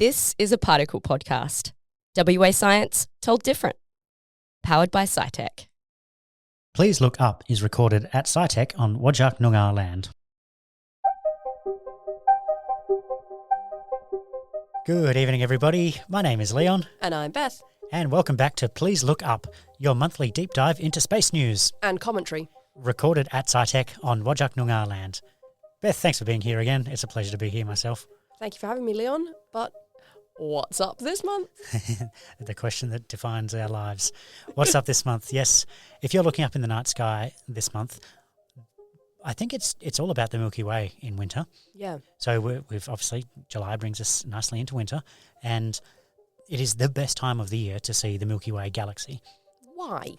This is a particle podcast. WA Science told different. Powered by SciTech. Please Look Up is recorded at SciTech on Whadjuk Noongar land. Good evening, everybody. My name is Leon. And I'm Beth. And welcome back to Please Look Up, your monthly deep dive into space news. And commentary. Recorded at SciTech on Whadjuk Noongar land. Beth, thanks for being here again. It's a pleasure to be here myself. Thank you for having me, Leon. But what's up this month? The question that defines our lives. What's up this month? Yes, if you're looking up in the night sky this month, I think it's all about the Milky Way in winter. Yeah. So we've obviously, July brings us nicely into winter, and it is the best time of the year to see the Milky Way galaxy. Why?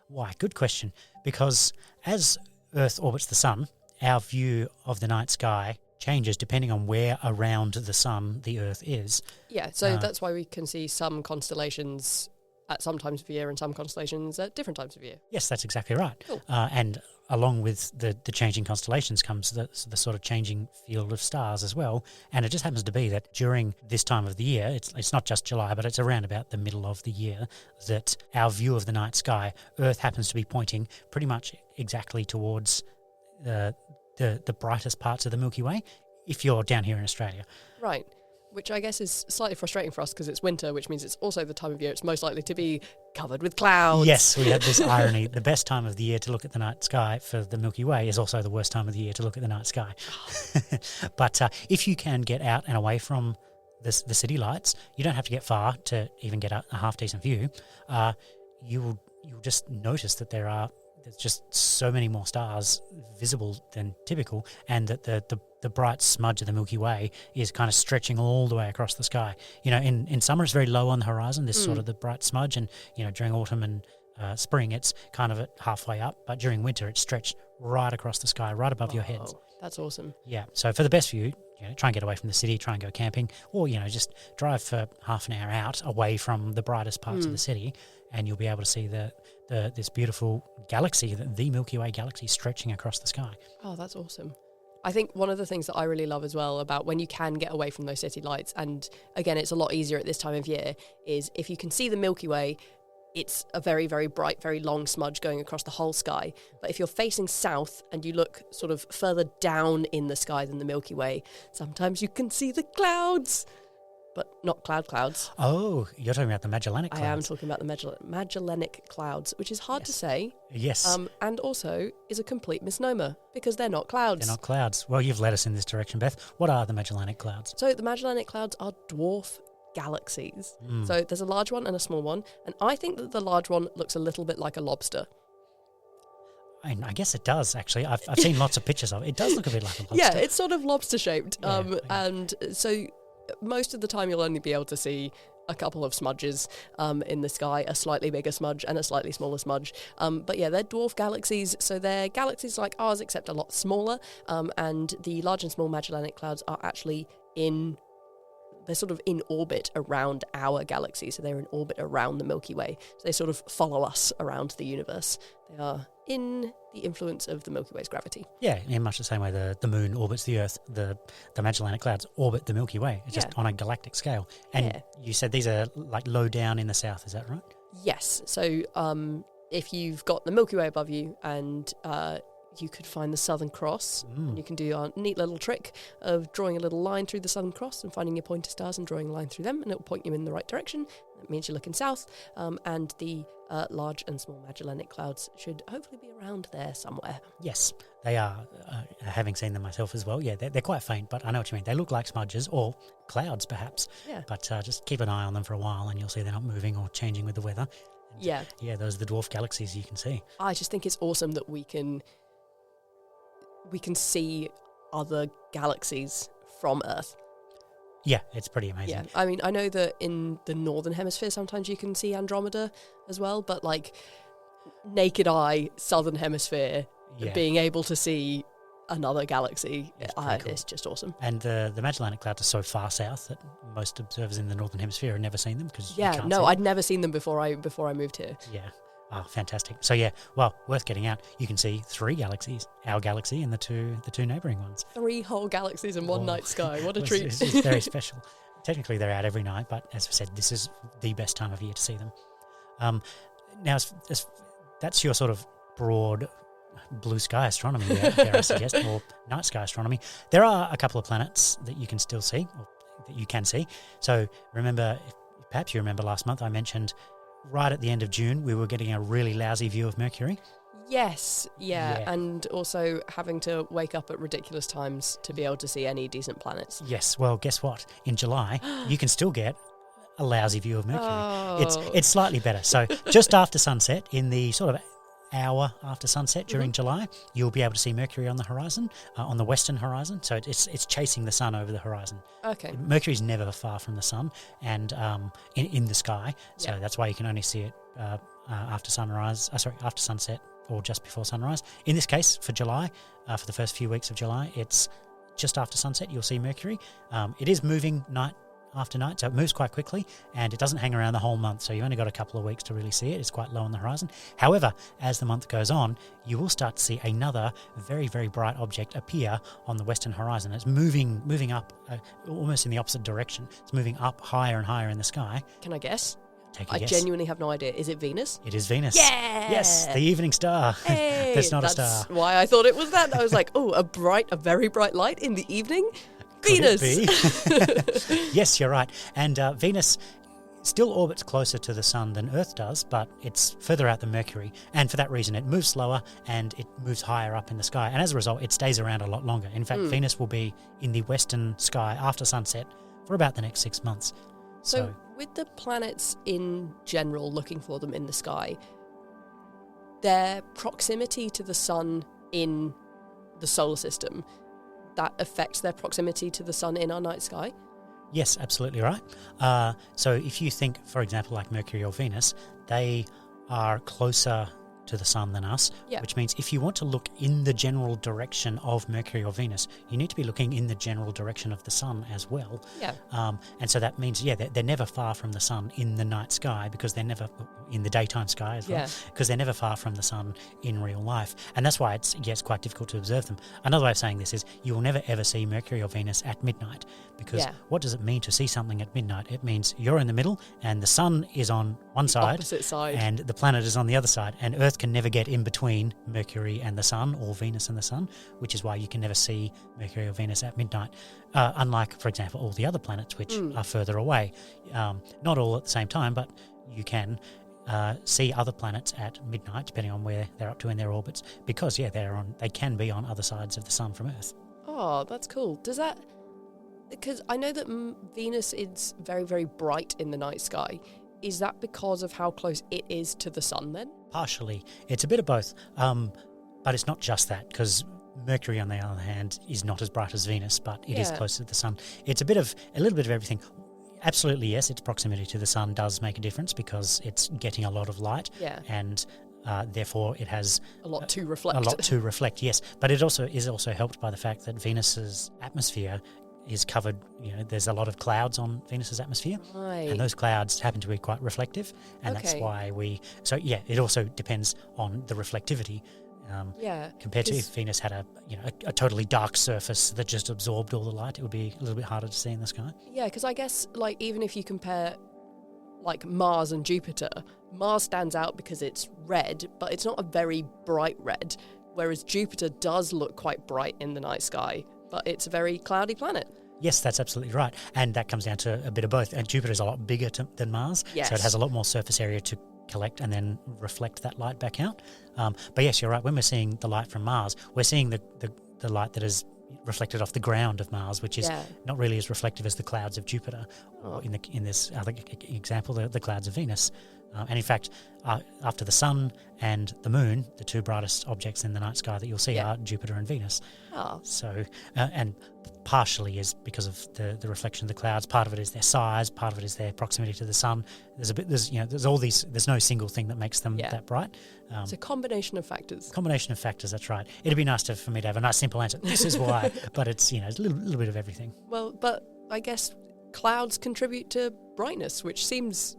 Why? Good question. Because as Earth orbits the sun, our view of the night sky changes depending on where around the sun the Earth is. Yeah, so that's why we can see some constellations at some times of year and some constellations at different times of year. Yes, that's exactly right. Cool. And along with the changing constellations comes the sort of changing field of stars as well. And it just happens to be that during this time of the year, it's not just July, but it's around about the middle of the year, that our view of the night sky, Earth happens to be pointing pretty much exactly towards the brightest parts of the Milky Way, if you're down here in Australia. Right, which I guess is slightly frustrating for us because it's winter, which means it's also the time of year it's most likely to be covered with clouds. Yes, we have this irony. The best time of the year to look at the night sky for the Milky Way is also the worst time of the year to look at the night sky. But if you can get out and away from the city lights, you don't have to get far to even get a half-decent view. You'll just notice that there's just so many more stars visible than typical, and that the bright smudge of the Milky Way is kind of stretching all the way across the sky. You know, in summer it's very low on the horizon, this sort of the bright smudge, and during autumn and spring it's kind of at halfway up, but during winter it's stretched right across the sky, right above your heads. That's awesome. Yeah, so for the best view, try and get away from the city, try and go camping, or just drive for half an hour out away from the brightest parts of the city, and you'll be able to see this beautiful galaxy, the Milky Way galaxy, stretching across the sky. Oh, that's awesome. I think one of the things that I really love as well about when you can get away from those city lights, and again, it's a lot easier at this time of year, is if you can see the Milky Way, it's a very, very bright, very long smudge going across the whole sky. But if you're facing south and you look sort of further down in the sky than the Milky Way, sometimes you can see the clouds. But not clouds. Oh, you're talking about the Magellanic Clouds. I am talking about the Magellanic Clouds, which is hard to say. Yes. And also is a complete misnomer because they're not clouds. They're not clouds. Well, you've led us in this direction, Beth. What are the Magellanic Clouds? So the Magellanic Clouds are dwarf galaxies. So there's a large one and a small one. And I think that the large one looks a little bit like a lobster. I guess it does, actually. I've seen lots of pictures of it. It does look a bit like a lobster. Yeah, it's sort of lobster-shaped. Yeah, and so most of the time you'll only be able to see a couple of smudges in the sky, a slightly bigger smudge and a slightly smaller smudge. But yeah, they're dwarf galaxies, so they're galaxies like ours except a lot smaller, and the large and small Magellanic Clouds are actually they're sort of in orbit around our galaxy, so they're in orbit around the Milky Way. So they sort of follow us around the universe. They are in the influence of the Milky Way's gravity. Yeah, in much the same way the moon orbits the Earth, the Magellanic Clouds orbit the Milky Way. It's just on a galactic scale. And you said these are like low down in the south, is that right? Yes. So if you've got the Milky Way above you and you could find the Southern Cross, and you can do a neat little trick of drawing a little line through the Southern Cross and finding your pointer stars and drawing a line through them, and it will point you in the right direction. That means you're looking south, and the large and small Magellanic Clouds should hopefully be around there somewhere. Yes, they are. Having seen them myself as well, yeah, they're quite faint, but I know what you mean. They look like smudges or clouds, perhaps. Yeah. But just keep an eye on them for a while, and you'll see they're not moving or changing with the weather. And yeah, those are the dwarf galaxies you can see. I just think it's awesome that we can see other galaxies from Earth. Yeah, it's pretty amazing. Yeah, I mean, I know that in the Northern Hemisphere sometimes you can see Andromeda as well, but like naked eye, Southern Hemisphere, being able to see another galaxy, it's just awesome. And the Magellanic Clouds are so far south that most observers in the Northern Hemisphere have never seen them because I'd never seen them before I moved here. Yeah. Oh, fantastic. So yeah, well, worth getting out. You can see 3 galaxies, our galaxy and the two neighbouring ones. 3 whole galaxies in one night sky. What a treat. It's very special. technically they're out every night, but as I said, this is the best time of year to see them. Now, that's your sort of broad blue sky astronomy, dare I suggest, or night sky astronomy. There are a couple of planets that you can still see, or that you can see. So perhaps you remember last month I mentioned right at the end of June we were getting a really lousy view of Mercury. Yes, yeah, and also having to wake up at ridiculous times to be able to see any decent planets. Yes, well, guess what? In July, you can still get a lousy view of Mercury. Oh. It's slightly better. So just after sunset, in the sort of hour after sunset during July, you'll be able to see Mercury on the horizon, on the western horizon. So it's chasing the sun over the horizon. Okay. Mercury's never far from the sun and in the sky. So that's why you can only see it after sunset or just before sunrise. In this case, for July, for the first few weeks of July, it's just after sunset you'll see Mercury. It is moving night after night, so it moves quite quickly, and it doesn't hang around the whole month, so you've only got a couple of weeks to really see it. It's quite low on the horizon. However, as the month goes on, you will start to see another very, very bright object appear on the western horizon. It's moving up almost in the opposite direction. It's moving up higher and higher in the sky. Can I guess? Take a I guess. genuinely have no idea. Is it Venus? It is Venus. Yeah! Yes, the evening star. Hey, That's not a that's star. why I thought it was that. I was like, oh, a very bright light in the evening? Could Venus! it be? Yes, you're right. And Venus still orbits closer to the sun than Earth does, but it's further out than Mercury. And for that reason, it moves slower and it moves higher up in the sky. And as a result, it stays around a lot longer. In fact, Venus will be in the western sky after sunset for about the next 6 months. So with the planets in general, looking for them in the sky, their proximity to the sun in the solar system, that affects their proximity to the sun in our night sky? Yes, absolutely right. So if you think, for example, like Mercury or Venus, they are closer to the sun than us, which means if you want to look in the general direction of Mercury or Venus, you need to be looking in the general direction of the sun as well. Yeah. And so that means, they're never far from the sun in the night sky, because they're never in the daytime sky as well, because they're never far from the sun in real life. And that's why it's quite difficult to observe them. Another way of saying this is you will never ever see Mercury or Venus at midnight, because what does it mean to see something at midnight? It means you're in the middle and the sun is on one side, opposite side, and the planet is on the other side, and Earth can never get in between Mercury and the sun, or Venus and the sun, which is why you can never see Mercury or Venus at midnight, unlike, for example, all the other planets which are further away. Not all at the same time, but you can see other planets at midnight depending on where they're up to in their orbits, because they can be on other sides of the sun from Earth. Oh, that's cool. Does that... Because I know that Venus is very, very bright in the night sky. Is that because of how close it is to the sun then? Partially. It's a bit of both. But it's not just that, because Mercury, on the other hand, is not as bright as Venus, but it is closer to the sun. It's a little bit of everything. Absolutely, yes, its proximity to the sun does make a difference, because it's getting a lot of light. Yeah. And therefore it has a lot to reflect. Yes. But it also is helped by the fact that Venus's atmosphere is covered, there's a lot of clouds on Venus's atmosphere, and those clouds happen to be quite reflective, and that's why it also depends on the reflectivity. Compared to if Venus had a totally dark surface that just absorbed all the light, it would be a little bit harder to see in the sky. Yeah, because I guess even if you compare Mars and Jupiter, Mars stands out because it's red, but it's not a very bright red, whereas Jupiter does look quite bright in the night sky, but it's a very cloudy planet. Yes, that's absolutely right. And that comes down to a bit of both. And Jupiter is a lot bigger than Mars, so it has a lot more surface area to collect and then reflect that light back out. But yes, you're right. When we're seeing the light from Mars, we're seeing the light that is reflected off the ground of Mars, which is not really as reflective as the clouds of Jupiter, or in this other example, the clouds of Venus. And in fact, after the Sun and the Moon, the two brightest objects in the night sky that you'll see are Jupiter and Venus. Oh. So, and partially is because of the reflection of the clouds. Part of it is their size. Part of it is their proximity to the Sun. There's all these. There's no single thing that makes them that bright. It's a combination of factors. Combination of factors. That's right. It'd be nice for me to have a nice simple answer. This is why, but it's it's a little bit of everything. Well, but I guess clouds contribute to brightness, which seems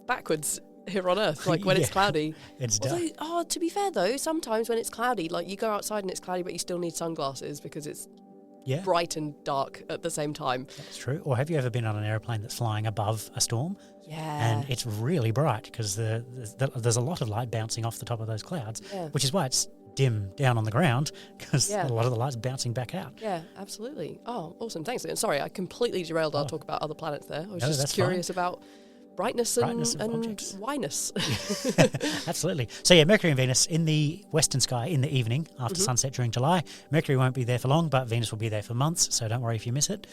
backwards here on Earth, when it's cloudy. It's dark. To be fair though, sometimes when it's cloudy, you go outside and it's cloudy, but you still need sunglasses because it's Yeah. bright and dark at the same time. That's true. Or have you ever been on an aeroplane that's flying above a storm? Yeah. And it's really bright because there's a lot of light bouncing off the top of those clouds, Yeah. which is why it's dim down on the ground because Yeah. a lot of the light's bouncing back out. Yeah, absolutely. Oh, awesome. Thanks, Leon. Sorry, I completely derailed our Oh. talk about other planets there. I was No, just that's curious about brightness Brightness of and objects. whyness. Absolutely. So yeah, Mercury and Venus in the western sky in the evening after Mm-hmm. sunset during July. Mercury won't be there for long, but Venus will be there for months, so don't worry if you miss it.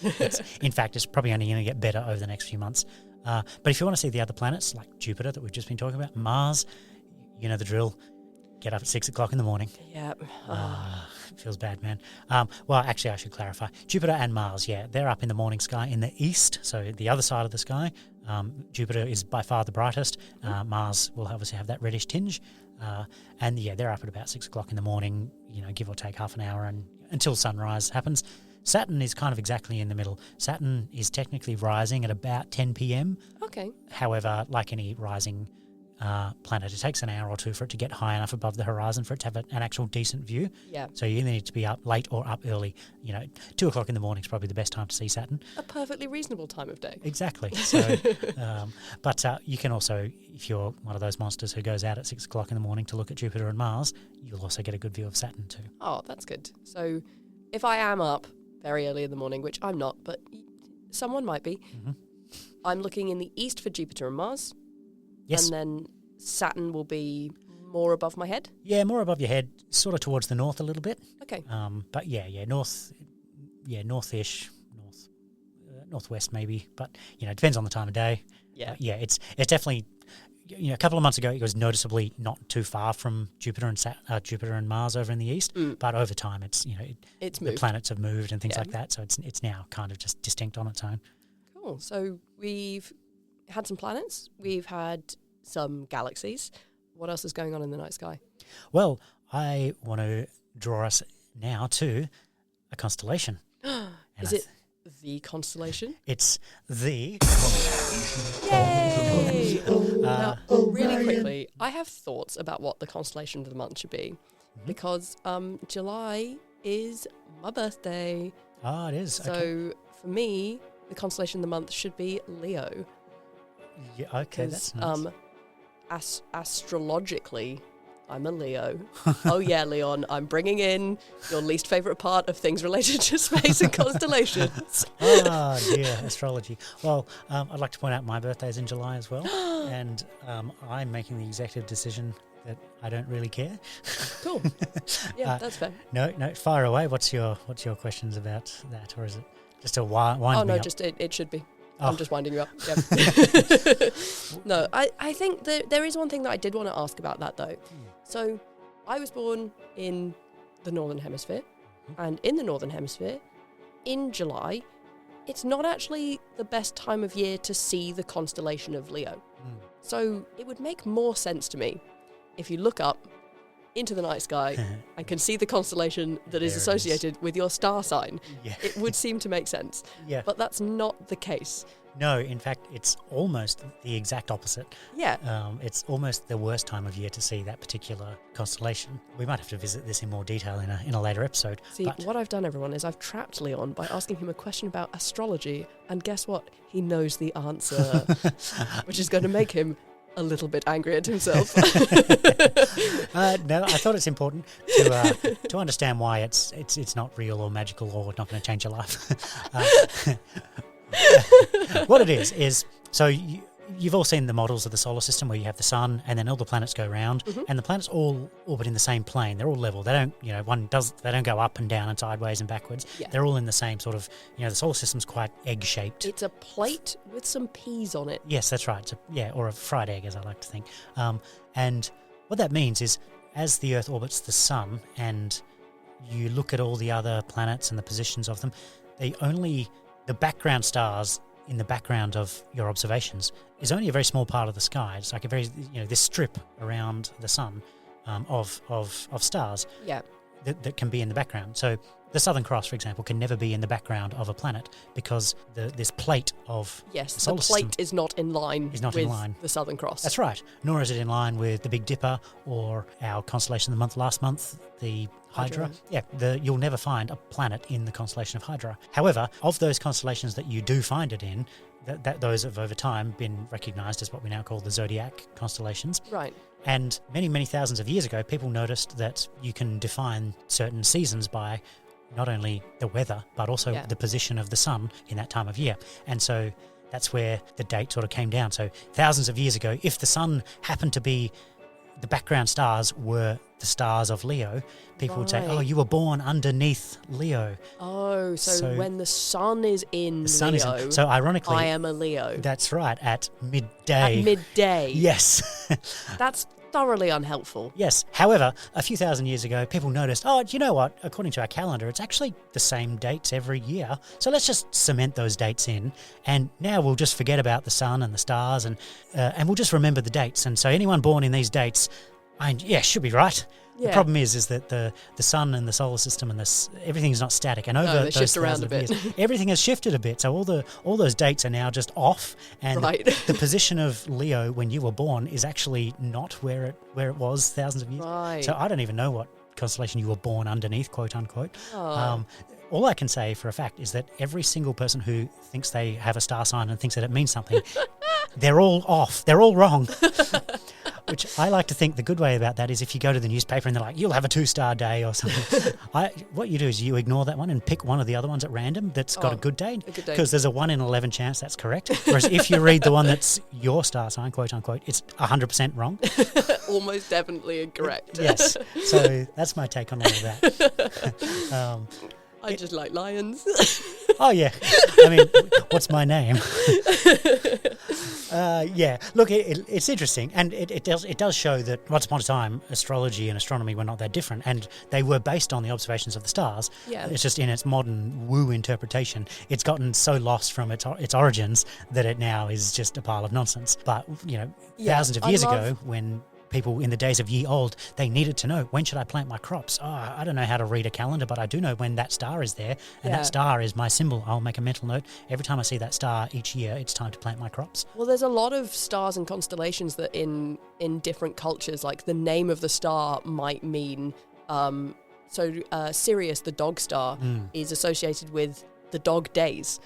In fact, it's probably only going to get better over the next few months. But if you want to see the other planets, like Jupiter that we've just been talking about, Mars, you know the drill. Get up at 6 o'clock in the morning. Yeah. Feels bad, man. Well, actually, I should clarify. Jupiter and Mars, yeah, they're up in the morning sky in the east, so the other side of the sky. Jupiter is by far the brightest. Mars will obviously have that reddish tinge. And yeah, they're up at about 6 o'clock in the morning, give or take half an hour and until sunrise happens. Saturn is kind of exactly in the middle. Saturn is technically rising at about 10 p.m. Okay. However, like any rising planet, it takes an hour or two for it to get high enough above the horizon for it to have an actual decent view. Yeah. So you either need to be up late or up early. 2 o'clock in the morning is probably the best time to see Saturn. A perfectly reasonable time of day. Exactly. So, but you can also, if you're one of those monsters who goes out at 6 o'clock in the morning to look at Jupiter and Mars, you'll also get a good view of Saturn too. Oh, that's good. So if I am up very early in the morning, which I'm not, but someone might be, I'm looking in the east for Jupiter and Mars. Yes. And then Saturn will be more above my head. Yeah, more above your head, sort of towards the north a little bit. Okay. But northish, northwest maybe. But it depends on the time of day. Yeah. Yeah, it's definitely. A couple of months ago, it was noticeably not too far from Jupiter and Mars over in the east. But over time, it's It's the moved. planets have moved and things Yeah. like that. So it's now kind of just distinct on its own. Cool. So we've had some planets. We've had some galaxies. What else is going on in the night sky? Well, I want to draw us now to a constellation. Is it the constellation? It's the. Yay! Now, really quickly, I have thoughts about what the constellation of the month should be because July is my birthday. Oh, it is. So Okay. for me, the constellation of the month should be Leo. Yeah, okay, that's nice. Astrologically, I'm a Leo. Oh yeah, Leon, I'm bringing in your least favourite part of things related to space and constellations. Oh dear, astrology. Well, I'd like to point out my birthday is in July as well, and I'm making the executive decision that I don't really care. Cool. Yeah, that's fair. No, fire away. What's your questions about that, or is it just a wind Oh me no, up? just it should be. Oh. I'm just winding you up. Yep. No, I think there is one thing that I did want to ask about that though. So I was born in the Northern Hemisphere, and in the Northern Hemisphere, in July, it's not actually the best time of year to see the constellation of Leo. So it would make more sense to me if you look up into the night sky and can see the constellation that is There it associated with your star sign. Yeah. It would seem to make sense. Yeah. But that's not the case. No, in fact, it's almost the exact opposite. Yeah. It's almost the worst time of year to see that particular constellation. We might have to visit this in more detail in a later episode. See, but what I've done, everyone, is I've trapped Leon by asking him a question about astrology, and guess what? He knows the answer, which is going to make him a little bit angry at himself. no, I thought it's important to understand why it's not real or magical or not going to change your life. What it is so you've all seen the models of the solar system where you have the sun and then all the planets go around, and the planets all orbit in the same plane. They're all level. They don't, they don't go up and down and sideways and backwards. Yeah. They're all in the same sort of, the solar system's quite egg-shaped. It's a plate with some peas on it. Yes, that's right. Or a fried egg, as I like to think. And what that means is, as the Earth orbits the sun and you look at all the other planets and the positions of them, the background stars in the background of your observations is only a very small part of the sky. It's like a very, this strip around the sun of stars Yeah. that can be in the background. So The Southern Cross, for example, can never be in the background of a planet because this plate of Yes, the solar the plate system is not in line is not with in line. the Southern Cross. That's right. Nor is it in line with the Big Dipper or our constellation of the month last month, the Hydra. Yeah, you'll never find a planet in the constellation of Hydra. However, of those constellations that you do find it in, those have over time been recognised as what we now call the zodiac constellations. Right. And many, many thousands of years ago, people noticed that you can define certain seasons by not only the weather, but also the position of the sun in that time of year. And so that's where the date sort of came down. So thousands of years ago, if the sun happened to be, the background stars were the stars of Leo, people would say, oh, you were born underneath Leo. Oh, so when the sun is in the sun Leo, is so ironically, I am a Leo. That's right, at midday. At midday. Yes. That's thoroughly unhelpful. Yes. However, a few thousand years ago, people noticed, do you know what? According to our calendar, it's actually the same dates every year. So let's just cement those dates in. And now we'll just forget about the sun and the stars and we'll just remember the dates. And so anyone born in these dates, should be right. Yeah. The problem is that the sun and the solar system and everything's not static. And over they those shift around a bit. years, everything has shifted a bit. So all those dates are now just off. And the position of Leo when you were born is actually not where it was thousands of years. Right. So I don't even know what constellation you were born underneath, quote unquote. All I can say for a fact is that every single person who thinks they have a star sign and thinks that it means something, they're all off. They're all wrong. Which I like to think the good way about that is if you go to the newspaper and they're like, you'll have a 2-star day or something. What you do is you ignore that one and pick one of the other ones at random that's got a good day. Because there's a 1 in 11 chance that's correct. Whereas if you read the one that's your star sign, quote unquote, it's 100% wrong. Almost definitely incorrect. Yes. So that's my take on all of that. I just like lions. Oh, yeah. I mean, what's my name? Look, it's interesting, and it does show that once upon a time, astrology and astronomy were not that different, and they were based on the observations of the stars. Yeah. It's just in its modern woo interpretation, it's gotten so lost from its origins that it now is just a pile of nonsense. But, thousands of years ago, when people in the days of ye old, they needed to know, when should I plant my crops? I don't know how to read a calendar, but I do know when that star is there, and that star is my symbol. I'll make a mental note. Every time I see that star each year, it's time to plant my crops. Well, there's a lot of stars and constellations that in different cultures, like the name of the star might mean, Sirius, the dog star, is associated with the dog days,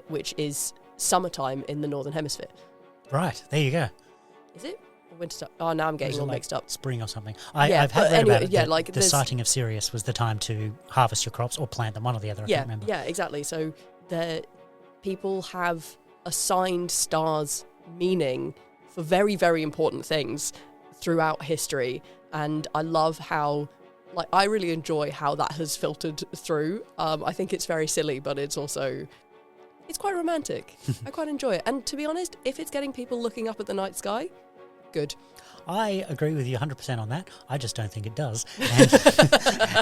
which is summertime in the Northern Hemisphere. Right, there you go. Is it? Winter. Oh, now I'm getting all mixed up. Spring or something. I've read about it. The sighting of Sirius was the time to harvest your crops or plant them, one or the other. I can't remember. Yeah, exactly. So people have assigned stars meaning for very, very important things throughout history, and I love how, I really enjoy how that has filtered through. I think it's very silly, but it's quite romantic. I quite enjoy it, and to be honest, if it's getting people looking up at the night sky, good. I agree with you 100% on that. I just don't think it does. And,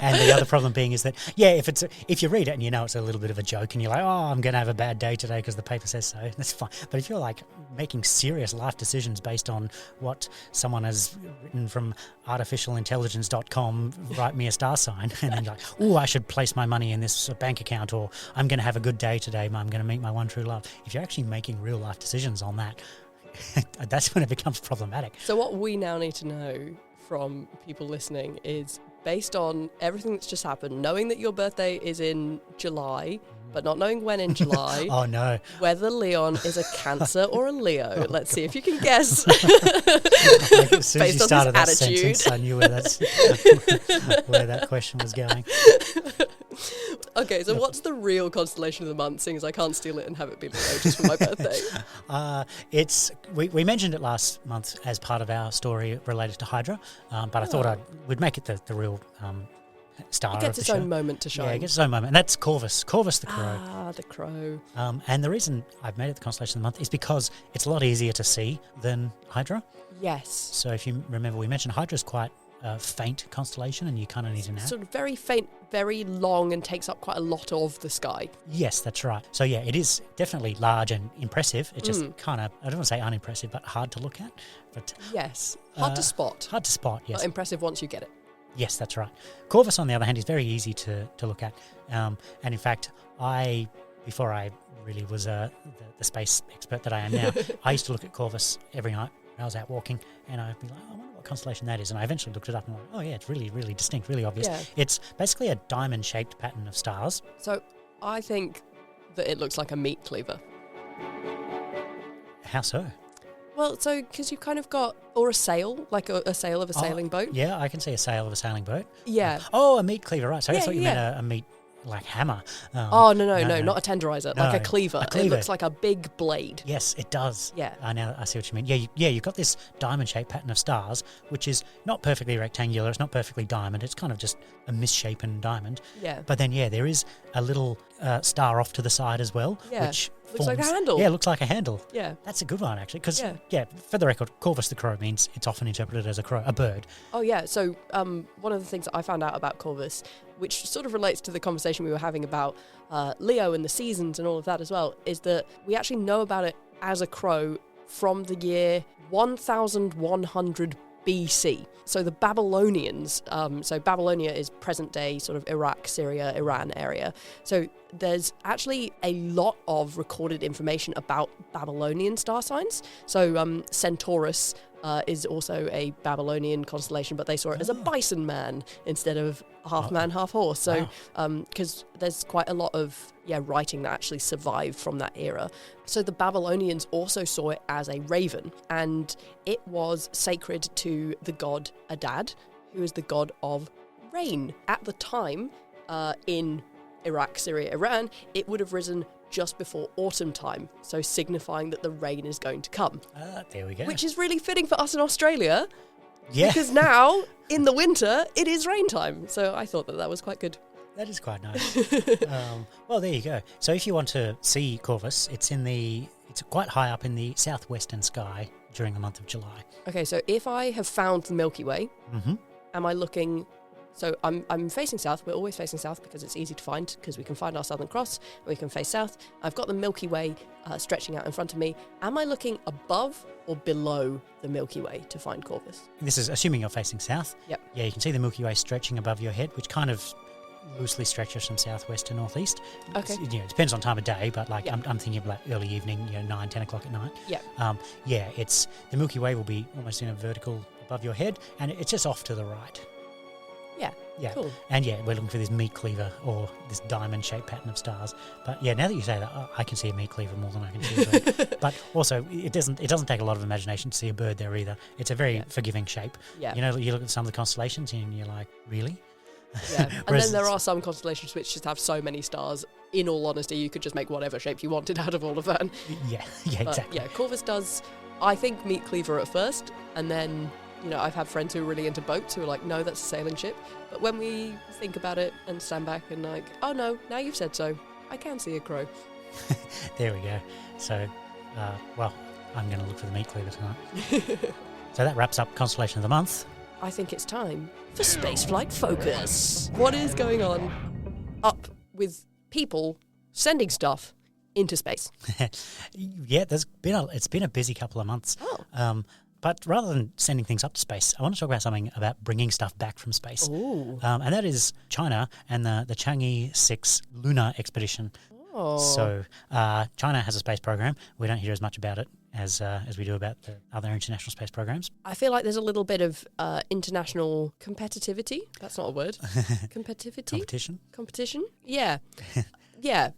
and the other problem being is that, if you read it and you know it's a little bit of a joke and you're like, I'm going to have a bad day today because the paper says so, that's fine. But if you're making serious life decisions based on what someone has written from artificialintelligence.com, write me a star sign, and then you're like, I should place my money in this bank account, or I'm going to have a good day today, I'm going to meet my one true love. If you're actually making real life decisions on that, that's when it becomes problematic. So what we now need to know from people listening is, based on everything that's just happened, knowing that your birthday is in July, but not knowing when in July. Oh, no. Whether Leon is a Cancer or a Leo. Let's see if you can guess. As soon as you started that sentence, I knew where that question was going. Okay, so what's the real constellation of the month, seeing as I can't steal it and have it be Leo just for my birthday? We mentioned it last month as part of our story related to Hydra, but I thought we'd make it the real star of the show. It gets its own moment to shine. Yeah, it gets its own moment. And that's Corvus the crow. Ah, the crow. And the reason I've made it the constellation of the month is because it's a lot easier to see than Hydra. Yes. So if you remember, we mentioned Hydra's quite a faint constellation, and you kind of need to know. Sort of very faint, very long, and takes up quite a lot of the sky. Yes, that's right. So yeah, it is definitely large and impressive. It's just kind of, I don't want to say unimpressive, but hard to look at. But yes, hard to spot. Hard to spot, yes. But impressive once you get it. Yes, that's right. Corvus, on the other hand, is very easy to look at. And in fact, before I really was the space expert that I am now, I used to look at Corvus every night when I was out walking, and I'd be like, I wonder what constellation that is. And I eventually looked it up and went, oh yeah, it's really, really distinct, really obvious. Yeah. It's basically a diamond-shaped pattern of stars. So I think that it looks like a meat cleaver. How so? Well, so because you've kind of got, or a sail, like a sail of a sailing boat. Yeah, I can see a sail of a sailing boat. Yeah. Oh, a meat cleaver, right. So I thought you yeah. meant a meat, like hammer. No, not a tenderizer, No, like a cleaver. a cleaver. It looks like a big blade. Yes, it does. Yeah. Now I see what you mean. Yeah, you've got this diamond-shaped pattern of stars, which is not perfectly rectangular. It's not perfectly diamond. It's kind of just a misshapen diamond. Yeah. But then, there is a little star off to the side as well, Yeah. which Looks like a forms- handle. Yeah, looks like a handle. Yeah. That's a good one, actually, because, Yeah. for the record, Corvus the crow means it's often interpreted as a bird. Oh, yeah. So one of the things that I found out about Corvus, which sort of relates to the conversation we were having about Leo and the seasons and all of that as well, is that we actually know about it as a crow from the year 1100 BC. So the Babylonians, so Babylonia is present day sort of Iraq, Syria, Iran area. So there's actually a lot of recorded information about Babylonian star signs. So Centaurus is also a Babylonian constellation, but they saw it as a bison man instead of half man, half horse. So because there's quite a lot of writing that actually survived from that era. So the Babylonians also saw it as a raven, and it was sacred to the god Adad, who is the god of rain. At the time, in Iraq, Syria, Iran, it would have risen just before autumn time, so signifying that the rain is going to come. There we go. Which is really fitting for us in Australia, Yeah. because now, in the winter, it is rain time. So I thought that was quite good. That is quite nice. Well, there you go. So if you want to see Corvus, it's quite high up in the southwestern sky during the month of July. Okay, so if I have found the Milky Way, am I looking... So I'm facing south. We're always facing south because it's easy to find, because we can find our Southern Cross, we can face south. I've got the Milky Way stretching out in front of me. Am I looking above or below the Milky Way to find Corvus? This is assuming you're facing south. Yep. Yeah, you can see the Milky Way stretching above your head, which kind of loosely stretches from southwest to northeast. Okay. It depends on time of day, but Yep. I'm thinking of like early evening, 9, 10 o'clock at night. Yeah. It's the Milky Way will be almost in a vertical above your head, and it's just off to the right. Yeah. Cool. And we're looking for this meat cleaver or this diamond-shaped pattern of stars. But now that you say that, I can see a meat cleaver more than I can see a bird. But also, it doesn't take a lot of imagination to see a bird there either. It's a very forgiving shape. Yeah. You look at some of the constellations and you're like, really? Yeah. And then there are some constellations which just have so many stars. In all honesty, you could just make whatever shape you wanted out of all of that. Yeah, But, exactly. Corvus does, I think, meat cleaver at first, and then I've had friends who are really into boats who are like, no, that's a sailing ship. But when we think about it and stand back and like, oh no, now you've said so, I can see a crow. There we go. So, I'm going to look for the meat cleaver tonight. So that wraps up Constellation of the Month. I think it's time for Spaceflight Focus. What is going on up with people sending stuff into space? Yeah, it's been a busy couple of months. Oh. But rather than sending things up to space, I want to talk about something about bringing stuff back from space. Ooh. And that is China and the Chang'e 6 Lunar expedition. Oh. So China has a space program. We don't hear as much about it as we do about the other international space programs. I feel like there's a little bit of international competitivity. That's not a word. Competition? Yeah. Yeah.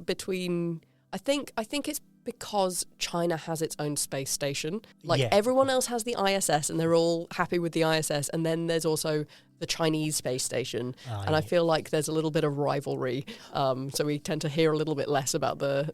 Between... I think it's because China has its own space station. Everyone else has the ISS and they're all happy with the ISS. And then there's also the Chinese space station. I feel like there's a little bit of rivalry. So we tend to hear a little bit less about the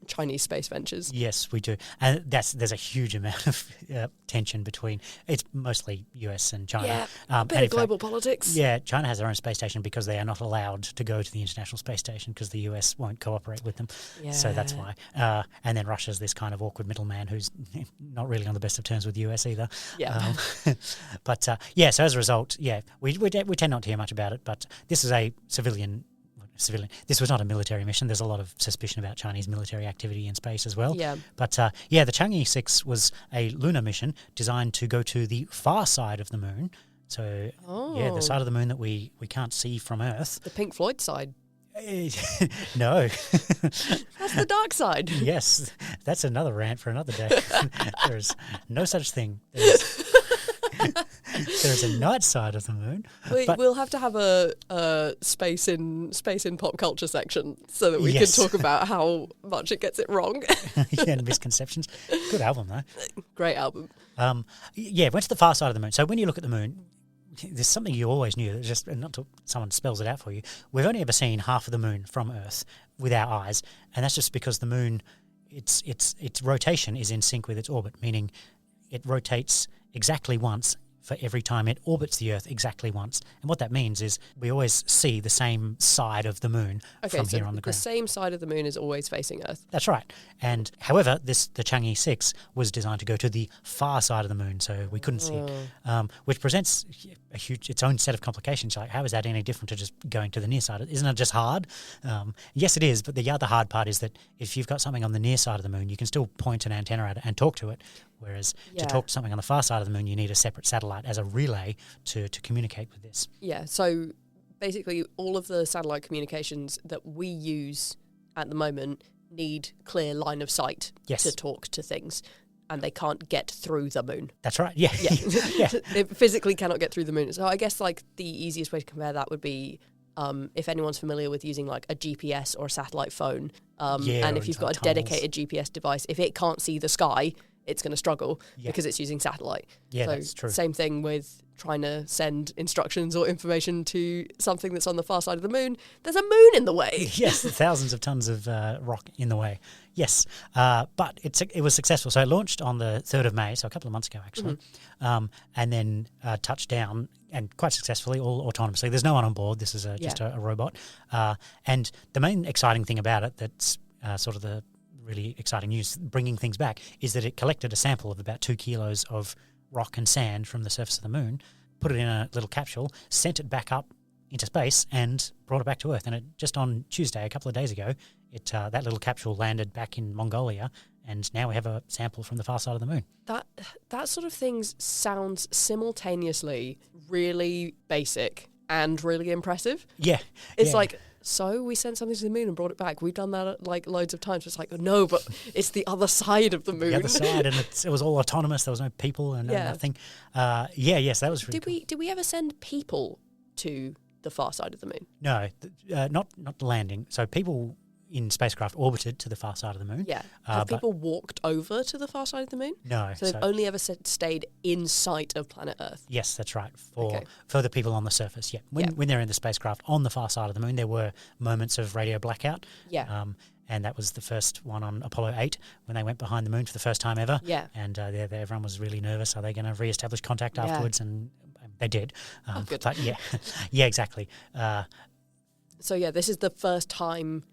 Chinese space ventures. Yes, we do. And there's a huge amount of tension between, it's mostly US and China. Yeah, a bit of global politics. Yeah, China has their own space station because they are not allowed to go to the International Space Station because the US won't cooperate with them. Yeah. So that's why. And then Russia's this kind of awkward middleman who's not really on the best of terms with the US either. Yeah. But so as a result, we tend not to hear much about it, but this is a civilian. This was not a military mission. There's a lot of suspicion about Chinese military activity in space as well. Yeah. But the Chang'e 6 was a lunar mission designed to go to the far side of the moon So, yeah, the side of the moon that we can't see from Earth. The Pink Floyd side. No. That's the dark side. Yes, that's another rant for another day. There is no such thing. There's a night side of the moon. We'll have to have a space in pop culture section so that we can talk about how much it gets it wrong. Yeah, and misconceptions. Good album, though. Great album. Yeah, went to the far side of the moon. So when you look at the moon, there's something you always knew, that just not till someone spells it out for you. We've only ever seen half of the moon from Earth with our eyes, and that's just because the moon, its rotation is in sync with its orbit, meaning it rotates exactly once for every time it orbits the Earth exactly once. And what that means is we always see the same side of the moon from here on the ground. The same side of the moon is always facing Earth. That's right. And however, the Chang'e 6 was designed to go to the far side of the moon, so we couldn't see it, which presents its own set of complications. Like, how is that any different to just going to the near side? Isn't it just hard? Yes, it is, but the other hard part is that if you've got something on the near side of the moon, you can still point an antenna at it and talk to it, whereas to talk to something on the far side of the moon, you need a separate satellite as a relay to communicate with this. Yeah, so basically all of the satellite communications that we use at the moment need clear line of sight to talk to things, and they can't get through the moon. That's right, yeah. It physically cannot get through the moon. So I guess like the easiest way to compare that would be if anyone's familiar with using like a GPS or a satellite phone, and if you've got a dedicated GPS device, if it can't see the sky, it's going to struggle because it's using satellite. Yeah, so that's true. Same thing with trying to send instructions or information to something that's on the far side of the moon. There's a moon in the way. Yes, thousands of tons of rock in the way. Yes, but it was successful. So it launched on the 3rd of May, so a couple of months ago actually, and then touched down, and quite successfully, all autonomously. There's no one on board. This is just a robot. And the main exciting thing about it, that's sort of the really exciting news, bringing things back, is that it collected a sample of about 2 kilos of rock and sand from the surface of the moon, put it in a little capsule, sent it back up into space, and brought it back to Earth. And it just on Tuesday, a couple of days ago, that little capsule landed back in Mongolia, and now we have a sample from the far side of the moon. That sort of thing sounds simultaneously really basic and really impressive. Yeah. It's like, so we sent something to the moon and brought it back. We've done that like loads of times. It's like, no, but it's the other side of the moon. The other side, and it was all autonomous. There was no people and nothing. Yes, that was really cool. Did we ever send people to the far side of the moon? No, not the landing. So people in spacecraft orbited to the far side of the moon. Yeah. Have people walked over to the far side of the moon? No. So they've only ever stayed in sight of planet Earth? Yes, that's right, for the people on the surface, yeah. When they're in the spacecraft on the far side of the moon, there were moments of radio blackout. Yeah. And that was the first one on Apollo 8 when they went behind the moon for the first time ever. Yeah. And everyone was really nervous. Are they going to re-establish contact afterwards? And they did. Good. But yeah, exactly. So yeah, this is the first time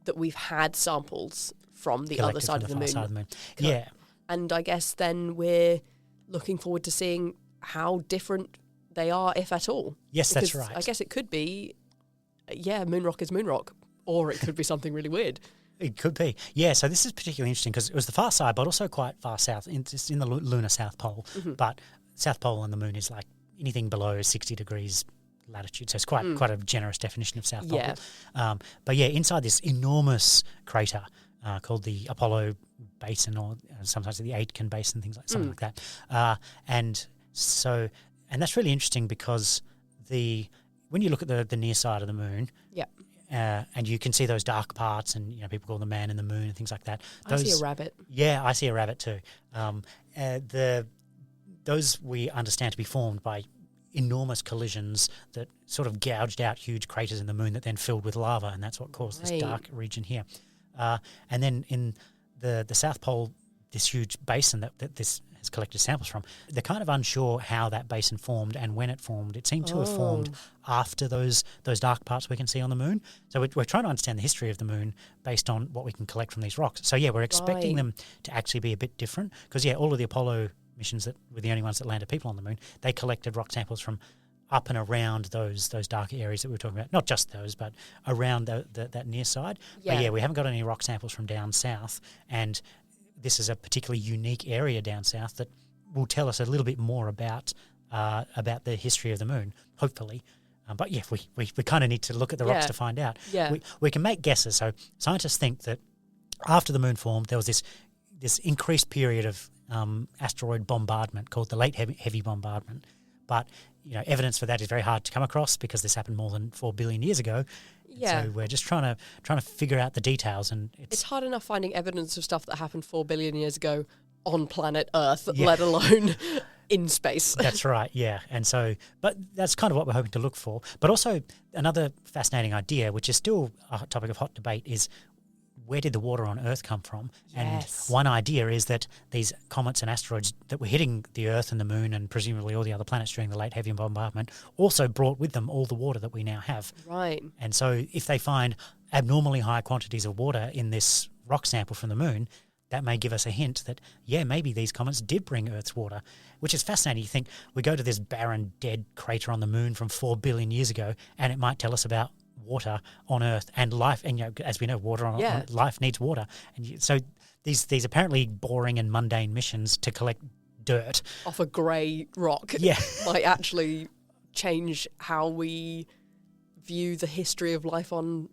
that we've had samples from the other side of the moon. Yeah. And I guess then we're looking forward to seeing how different they are, if at all. Yes, that's right. I guess it could be, moon rock is moon rock, or it could be something really weird. It could be. Yeah, so this is particularly interesting because it was the far side, but also quite far south. It's in the lunar South Pole. Mm-hmm. But South Pole and the moon is like anything below 60 degrees latitude, so it's quite a generous definition of South Pole. Yeah. But yeah, inside this enormous crater called the Apollo Basin, or sometimes the Aitken Basin, things like something like that. And that's really interesting because when you look at the near side of the moon, and you can see those dark parts, and people call them man in the moon and things like that. I see a rabbit. Yeah, I see a rabbit too. Those we understand to be formed by enormous collisions that sort of gouged out huge craters in the moon that then filled with lava, and that's what caused this dark region here. And then in the South Pole, this huge basin that this has collected samples from, they're kind of unsure how that basin formed and when it formed. It seemed to have formed after those dark parts we can see on the moon. So we're trying to understand the history of the moon based on what we can collect from these rocks. So yeah, we're expecting them to actually be a bit different because all of the Apollo missions that were the only ones that landed people on the moon, they collected rock samples from up and around those dark areas that we were talking about. Not just those, but around that near side. Yeah. But yeah, we haven't got any rock samples from down south, and this is a particularly unique area down south that will tell us a little bit more about about the history of the moon, hopefully. But yeah, we kind of need to look at the rocks to find out. Yeah. We can make guesses. So scientists think that after the moon formed, there was this increased period of asteroid bombardment called the late heavy bombardment. But evidence for that is very hard to come across because this happened more than 4 billion years ago. Yeah. So we're just trying to figure out the details, and it's hard enough finding evidence of stuff that happened 4 billion years ago on planet Earth, let alone in space. That's right, yeah. And so, but that's kind of what we're hoping to look for. But also another fascinating idea, which is still a topic of hot debate, is where did the water on Earth come from? Yes. And one idea is that these comets and asteroids that were hitting the Earth and the Moon and presumably all the other planets during the late heavy bombardment also brought with them all the water that we now have. Right. And so if they find abnormally high quantities of water in this rock sample from the Moon, that may give us a hint that, maybe these comets did bring Earth's water, which is fascinating. You think we go to this barren, dead crater on the Moon from 4 billion years ago, and it might tell us about water on Earth and life. And as we know, water on life needs water. And so these apparently boring and mundane missions to collect dirt off a grey rock might actually change how we view the history of life on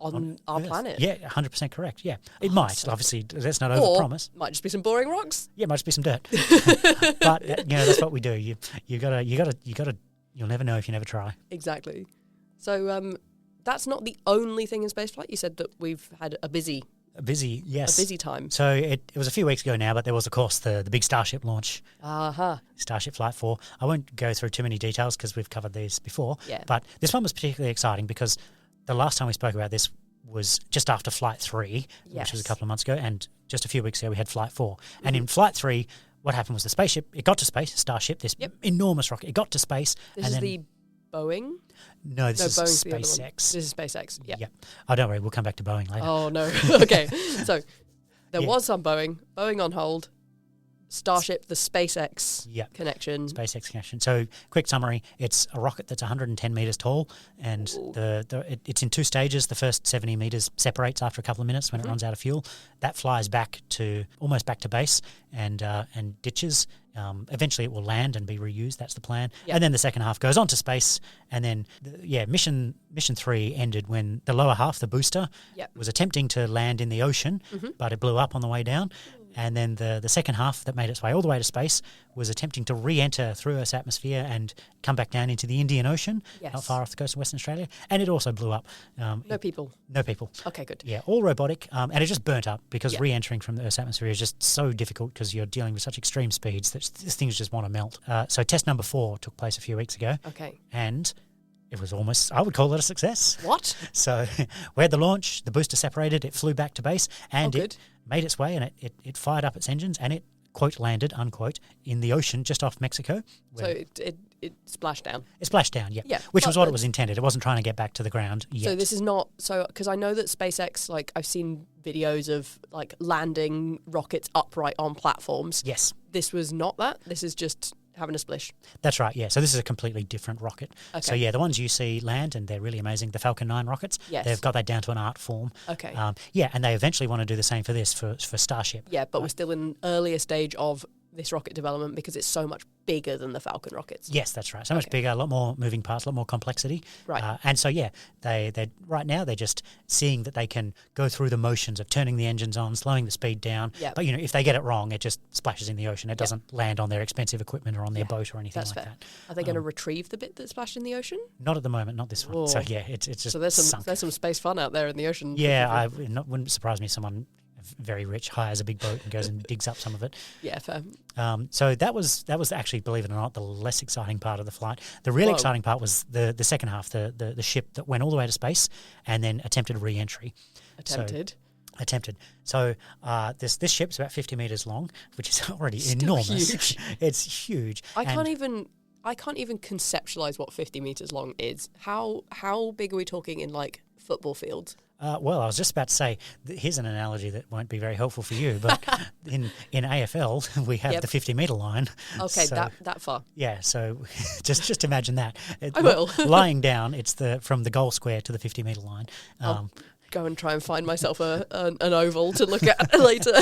our Earth. planet. Yeah, 100% correct. Yeah, it might. Obviously, let's not overpromise. Might just be some boring rocks. Yeah, might just be some dirt. But that's what we do. You'll never know if you never try. Exactly. So that's not the only thing in spaceflight. You said that we've had a busy time. So it was a few weeks ago now, but there was, of course, the big Starship launch. Starship Flight 4. I won't go through too many details because we've covered these before. Yeah. But this one was particularly exciting because the last time we spoke about this was just after Flight 3, which was a couple of months ago, and just a few weeks ago we had Flight 4. Mm-hmm. And in Flight 3, what happened was the spaceship, it got to space, Starship, this enormous rocket, it got to space. This is the Boeing? No, this is Boeing's SpaceX. This is SpaceX, yeah. Oh, don't worry, we'll come back to Boeing later. Oh, no. Okay. So there was some Boeing on hold, Starship, the SpaceX connection. SpaceX connection. So, quick summary, it's a rocket that's 110 metres tall, and it's in two stages. The first 70 metres separates after a couple of minutes when it runs out of fuel. That flies almost back to base and ditches. Eventually it will land and be reused. That's the plan. Yep. And then the second half goes on to space. And then, mission 3 ended when the lower half, the booster, was attempting to land in the ocean, but it blew up on the way down. And then the second half that made its way all the way to space was attempting to re-enter through Earth's atmosphere and come back down into the Indian Ocean, not far off the coast of Western Australia. And it also blew up. No people. Okay, good. Yeah, all robotic. And it just burnt up because re-entering from the Earth's atmosphere is just so difficult because you're dealing with such extreme speeds that things just want to melt. So test number 4 took place a few weeks ago. Okay. And it was almost, I would call it a success. What? So we had the launch, the booster separated, it flew back to base, and it made its way, and it fired up its engines, and it, quote, landed, unquote, in the ocean just off Mexico. So it splashed down? It splashed down, yeah. Which was what it was intended. It wasn't trying to get back to the ground yet. So this is not, because I know that SpaceX, like, I've seen videos of, like, landing rockets upright on platforms. Yes. This was not that? This is just having a splish? That's right, yeah. So this is a completely different rocket. Okay. So, the ones you see land, and they're really amazing, the Falcon 9 rockets, they've got that down to an art form. Okay. And they eventually want to do the same for this, for Starship. Yeah, but we're still in an earlier stage of this rocket development because it's so much bigger than the Falcon rockets. Yes, that's right. So much bigger, a lot more moving parts, a lot more complexity. Right. And so, they right now they're just seeing that they can go through the motions of turning the engines on, slowing the speed down. Yep. But, if they get it wrong, it just splashes in the ocean. It doesn't land on their expensive equipment or on their boat or anything that's like fair. that. Are they going to retrieve the bit that splashed in the ocean? Not at the moment, not this one. Whoa. So, it's just there's sunk. some space fun out there in the ocean. Yeah, wouldn't surprise me if someone very rich hires a big boat and goes and digs up some of it. Yeah, fair. So that was actually, believe it or not, the less exciting part of the flight. The really exciting part was the second half, the ship that went all the way to space and then attempted re-entry. Attempted. So this ship's about 50 meters long, which is already enormous. Huge. It's huge. I can't even conceptualize what 50 meters long is. How big are we talking in, like, football fields? Well, I was just about to say, here's an analogy that won't be very helpful for you, but in AFL, we have the 50-metre line. Okay, so, that far. Yeah, so just imagine that. I will. Lying down, it's from the goal square to the 50-metre line. go and try and find myself an oval to look at later.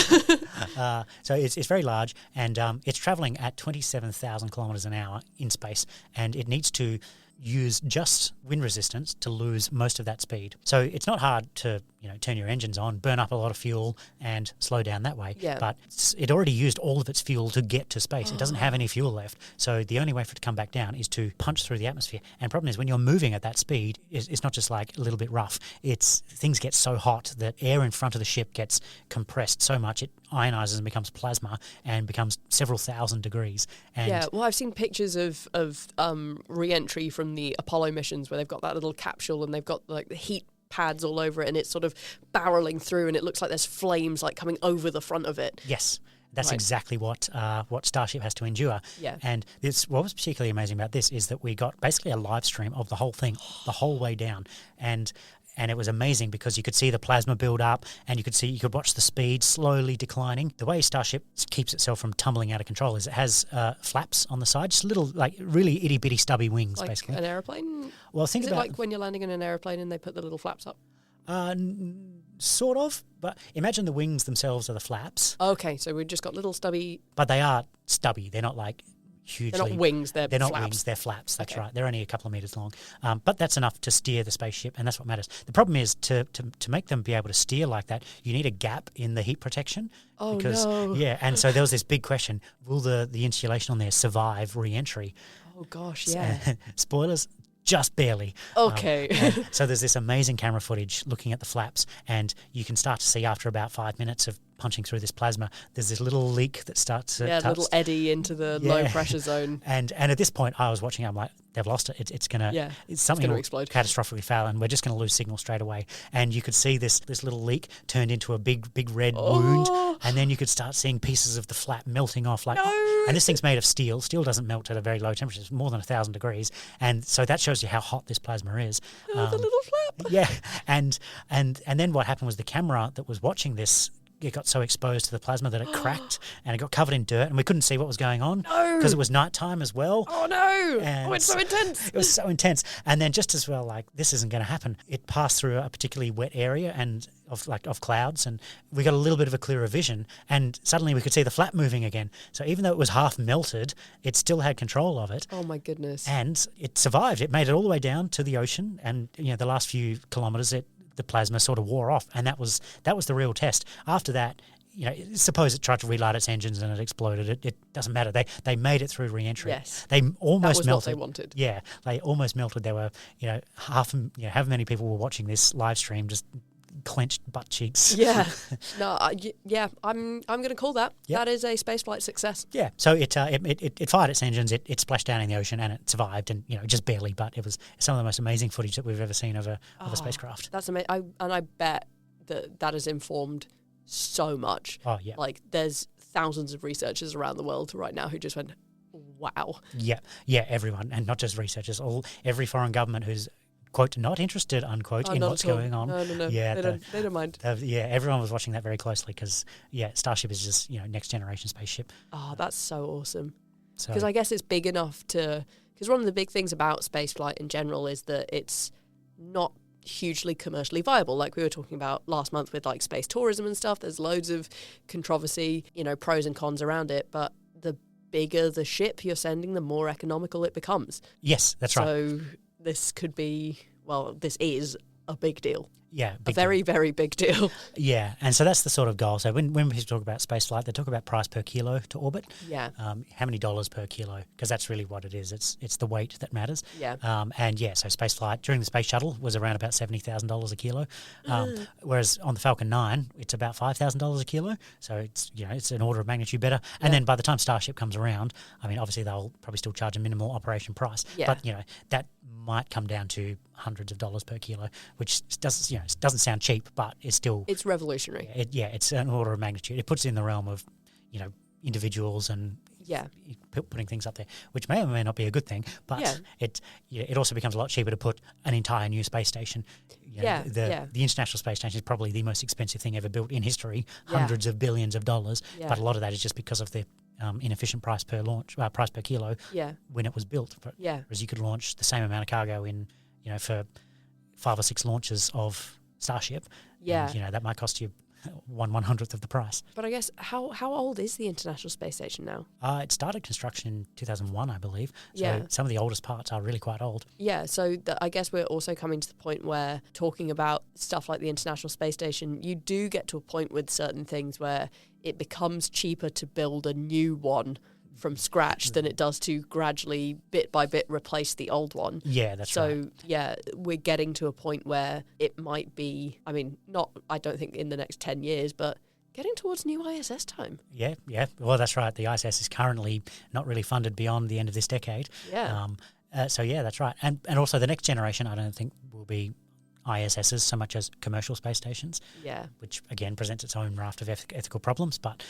So it's very large, and it's travelling at 27,000 kilometres an hour in space, and it needs to use just wind resistance to lose most of that speed. So it's not hard to turn your engines on, burn up a lot of fuel, and slow down that way. Yeah. But it already used all of its fuel to get to space. It doesn't have any fuel left. So the only way for it to come back down is to punch through the atmosphere. And the problem is when you're moving at that speed, it's not just like a little bit rough. Things get so hot that air in front of the ship gets compressed so much it ionizes and becomes plasma and becomes several thousand degrees. And yeah, well, I've seen pictures of re-entry from the Apollo missions where they've got that little capsule and they've got like the heat pads all over it, and it's sort of barreling through, and it looks like there's flames like coming over the front of it. Yes. That's Right. exactly what Starship has to endure. Yeah. And what was particularly amazing about this is that we got basically a live stream of the whole thing, the whole way down. And it was amazing because you could see the plasma build up, and you could watch the speed slowly declining. The way Starship keeps itself from tumbling out of control is it has flaps on the side, just little, like really itty bitty stubby wings, Like basically. an aeroplane? Well, think Is about it like when you're landing in an aeroplane and they put the little flaps up? Sort of, but imagine the wings themselves are the flaps, Okay, so we've just got little stubby... but they are stubby. They're not like hugely. They're not wings, they're not flaps. wings, they're flaps. That's Okay. right. They're only a couple of meters long, but that's enough to steer the spaceship, and that's what matters. The problem is to make them be able to steer like that, you need a gap in the heat protection. Oh, because, no. Yeah, and so there was this big question: will the insulation on there survive re-entry? Oh, gosh, yeah. Spoilers. Just barely. Okay. And so there's this amazing camera footage looking at the flaps, and you can start to see after about 5 minutes of punching through this plasma, there's this little leak that starts. Yeah, little eddy into the low pressure zone. And at this point, I was watching. I'm like, they've lost it. It's gonna. It's something gonna will explode. catastrophically fail, and we're just gonna lose signal straight away. And you could see this little leak turned into a big red wound, and then you could start seeing pieces of the flap melting off. Like, and this thing's made of steel. Steel doesn't melt at a very low temperature. It's more than 1,000 degrees, and so that shows you how hot this plasma is. The little flap. Yeah, and then what happened was the camera that was watching this, it got so exposed to the plasma that it cracked and it got covered in dirt, and we couldn't see what was going on because it was nighttime as well. Oh, no. And It's so intense. It was so intense. And then just as well, like, this isn't going to happen. It passed through a particularly wet area and of clouds, and we got a little bit of a clearer vision, and suddenly we could see the flap moving again. So even though it was half melted, it still had control of it. Oh, my goodness. And it survived. It made it all the way down to the ocean, and the last few kilometres, the plasma sort of wore off, and that was the real test. After that, suppose it tried to relight its engines and it exploded. It doesn't matter. They made it through re-entry. Yes. They almost that was melted. what they wanted. Yeah, they almost melted. There were however many people were watching this live stream, just clenched butt cheeks. Yeah. No, I'm going to call that. Yep. That is a spaceflight success. Yeah, so it fired its engines, it splashed down in the ocean, and it survived, and just barely. But it was some of the most amazing footage that we've ever seen of a spacecraft. That's amazing. I bet that has informed so much. Oh yeah, Like, there's thousands of researchers around the world right now who just went, wow. Yeah, everyone, and not just researchers, every foreign government who's, quote, not interested, unquote, in not what's at all. going on. No. Yeah, They don't mind. Everyone was watching that very closely because, Starship is just, next generation spaceship. Oh, that's so awesome. So, Because I guess it's big enough to... Because one of the big things about spaceflight in general is that it's not hugely commercially viable. Like we were talking about last month with like space tourism and stuff. There's loads of controversy, pros and cons around it. But the bigger the ship you're sending, the more economical it becomes. yes, that's right. So this could be... Well, this is a big deal. Yeah, A big very, very big deal. Yeah, and so that's the sort of goal. So when people talk about spaceflight, they talk about price per kilo to orbit. Yeah. How many dollars per kilo? Because that's really what it is. It's the weight that matters. Yeah. So spaceflight during the space shuttle was around about $70,000 a kilo, whereas on the Falcon 9 it's about $5,000 a kilo. So it's an order of magnitude better. And then by the time Starship comes around, I mean, obviously they'll probably still charge a minimal operation price. Yeah. But that might come down to hundreds of dollars per kilo, which doesn't sound cheap, but it's still... It's revolutionary. It's an order of magnitude. It puts it in the realm of, individuals and putting things up there, which may or may not be a good thing, but it also becomes a lot cheaper to put an entire new space station. The International Space Station is probably the most expensive thing ever built in history, hundreds of billions of dollars, but a lot of that is just because of the inefficient price per kilo when it was built. Whereas you could launch the same amount of cargo in, for 5 or 6 launches of Starship. Yeah. And, that might cost you 1/100th of the price. But I guess how old is the International Space Station now? It started construction in 2001, I believe. So Yeah. some of the oldest parts are really quite old. Yeah, so I guess we're also coming to the point where talking about stuff like the International Space Station, you do get to a point with certain things where it becomes cheaper to build a new one from scratch than it does to gradually, bit by bit, replace the old one. Yeah, that's right. So, yeah, we're getting to a point where it might be, I don't think in the next 10 years, but getting towards new ISS time. Yeah. Well, that's right. The ISS is currently not really funded beyond the end of this decade. Yeah. So, yeah, that's right. And also the next generation, I don't think will be ISSs so much as commercial space stations. Yeah. Which, again, presents its own raft of ethical problems. But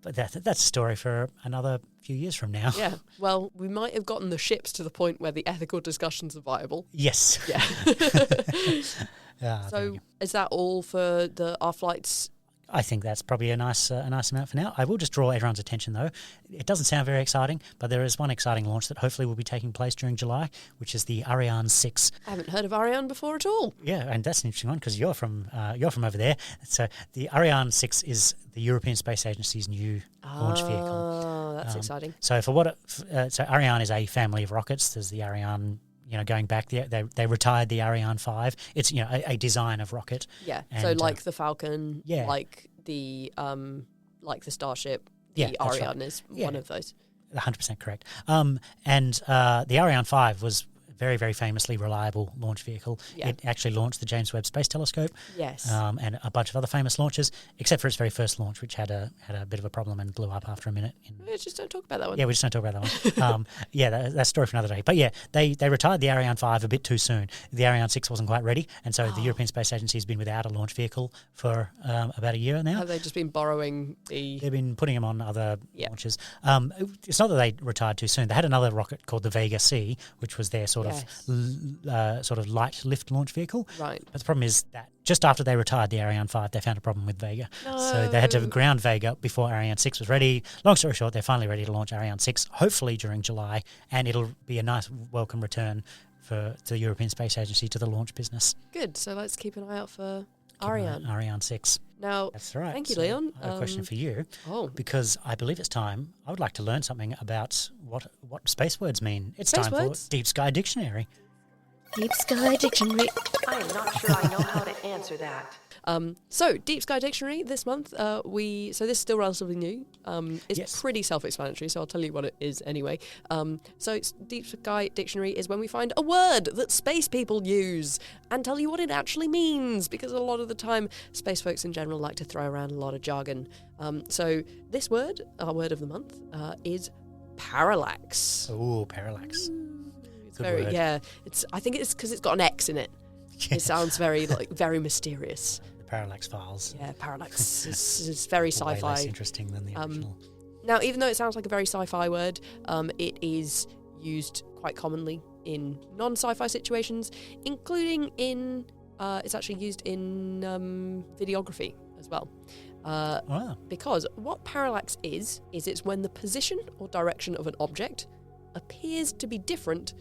that's a story for another few years from now. Yeah. Well, we might have gotten the ships to the point where the ethical discussions are viable. Yes. Yeah. There So you go. is that all for our flights? I think that's probably a nice amount for now. I will just draw everyone's attention, though. It doesn't sound very exciting, but there is one exciting launch that hopefully will be taking place during July, which is the Ariane 6. I haven't heard of Ariane before at all. Yeah, and that's an interesting one because you're from over there. So the Ariane 6 is the European Space Agency's new launch vehicle. Oh, that's exciting. So so Ariane is a family of rockets. There's the Ariane. Going back, they retired the Ariane 5. It's a design of rocket. Yeah. And, So like the Falcon, yeah. like the Starship, Yeah, the that's Ariane right. is Yeah. one of those. 100% correct. And the Ariane 5 was very, very famously reliable launch vehicle. Yeah. It actually launched the James Webb Space Telescope. Yes. And a bunch of other famous launches, except for its very first launch, which had a bit of a problem and blew up after a minute. Just don't talk about that one. Yeah, we just don't talk about that one. That's a story for another day. But yeah, they retired the Ariane 5 a bit too soon. The Ariane 6 wasn't quite ready, and so the European Space Agency has been without a launch vehicle for about a year now. Have they just been borrowing the... They've been putting them on other Yeah. launches. It's not that they retired too soon. They had another rocket called the Vega C, which was their sort of light lift launch vehicle. Right. But the problem is that just after they retired the Ariane 5, they found a problem with Vega. So they had to ground Vega before Ariane 6 was ready. Long story short, they're finally ready to launch Ariane 6, hopefully during July, and it'll be a nice welcome return to the European Space Agency to the launch business. Good. So let's keep an eye out for Ariane. Ariane 6. Now, That's right. thank you, So Leon. I have a question for you. Oh, Because I believe it's time. I would like to learn something about what space words mean. It's Space time words? for Deep Sky Dictionary. Deep Sky Dictionary. I am not sure I know how to answer that. So, Deep Sky Dictionary this month, so this is still relatively new. It's Yes. pretty self-explanatory, so I'll tell you what it is anyway. Deep Sky Dictionary is when we find a word that space people use and tell you what it actually means, because a lot of the time, space folks in general like to throw around a lot of jargon. So this word, our word of the month, is parallax. Oh, parallax. It's Good very, word. yeah. I think it's because it's got an X in it. It sounds very very mysterious. The parallax files. Yeah, parallax is very Way less sci-fi. interesting than the original. Now, even though it sounds like a very sci-fi word, it is used quite commonly in non-sci-fi situations, including in it's actually used in videography as well. Wow. Because what parallax is it's when the position or direction of an object appears to be different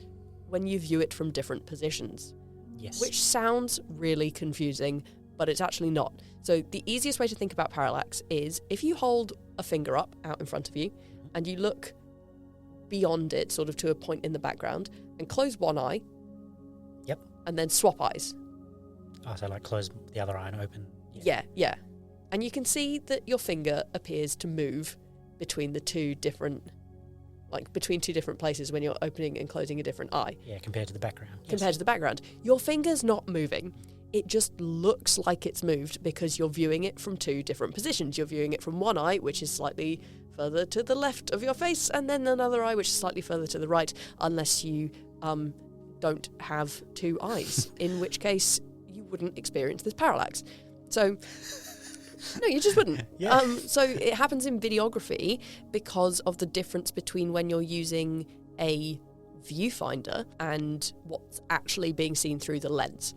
when you view it from different positions. Yes. Which sounds really confusing, but it's actually not. So the easiest way to think about parallax is if you hold a finger up out in front of you and you look beyond it, sort of to a point in the background, and close one eye. Yep. And then swap eyes. Oh, so like close the other eye and open. Yeah. And you can see that your finger appears to move between two different places when you're opening and closing a different eye. Yeah, compared to the background. Yes. Compared to the background. Your finger's not moving. It just looks like it's moved because you're viewing it from two different positions. You're viewing it from one eye, which is slightly further to the left of your face, and then another eye, which is slightly further to the right, unless you don't have two eyes, in which case you wouldn't experience this parallax. So... No, you just wouldn't. Yeah. So it happens in videography because of the difference between when you're using a viewfinder and what's actually being seen through the lens.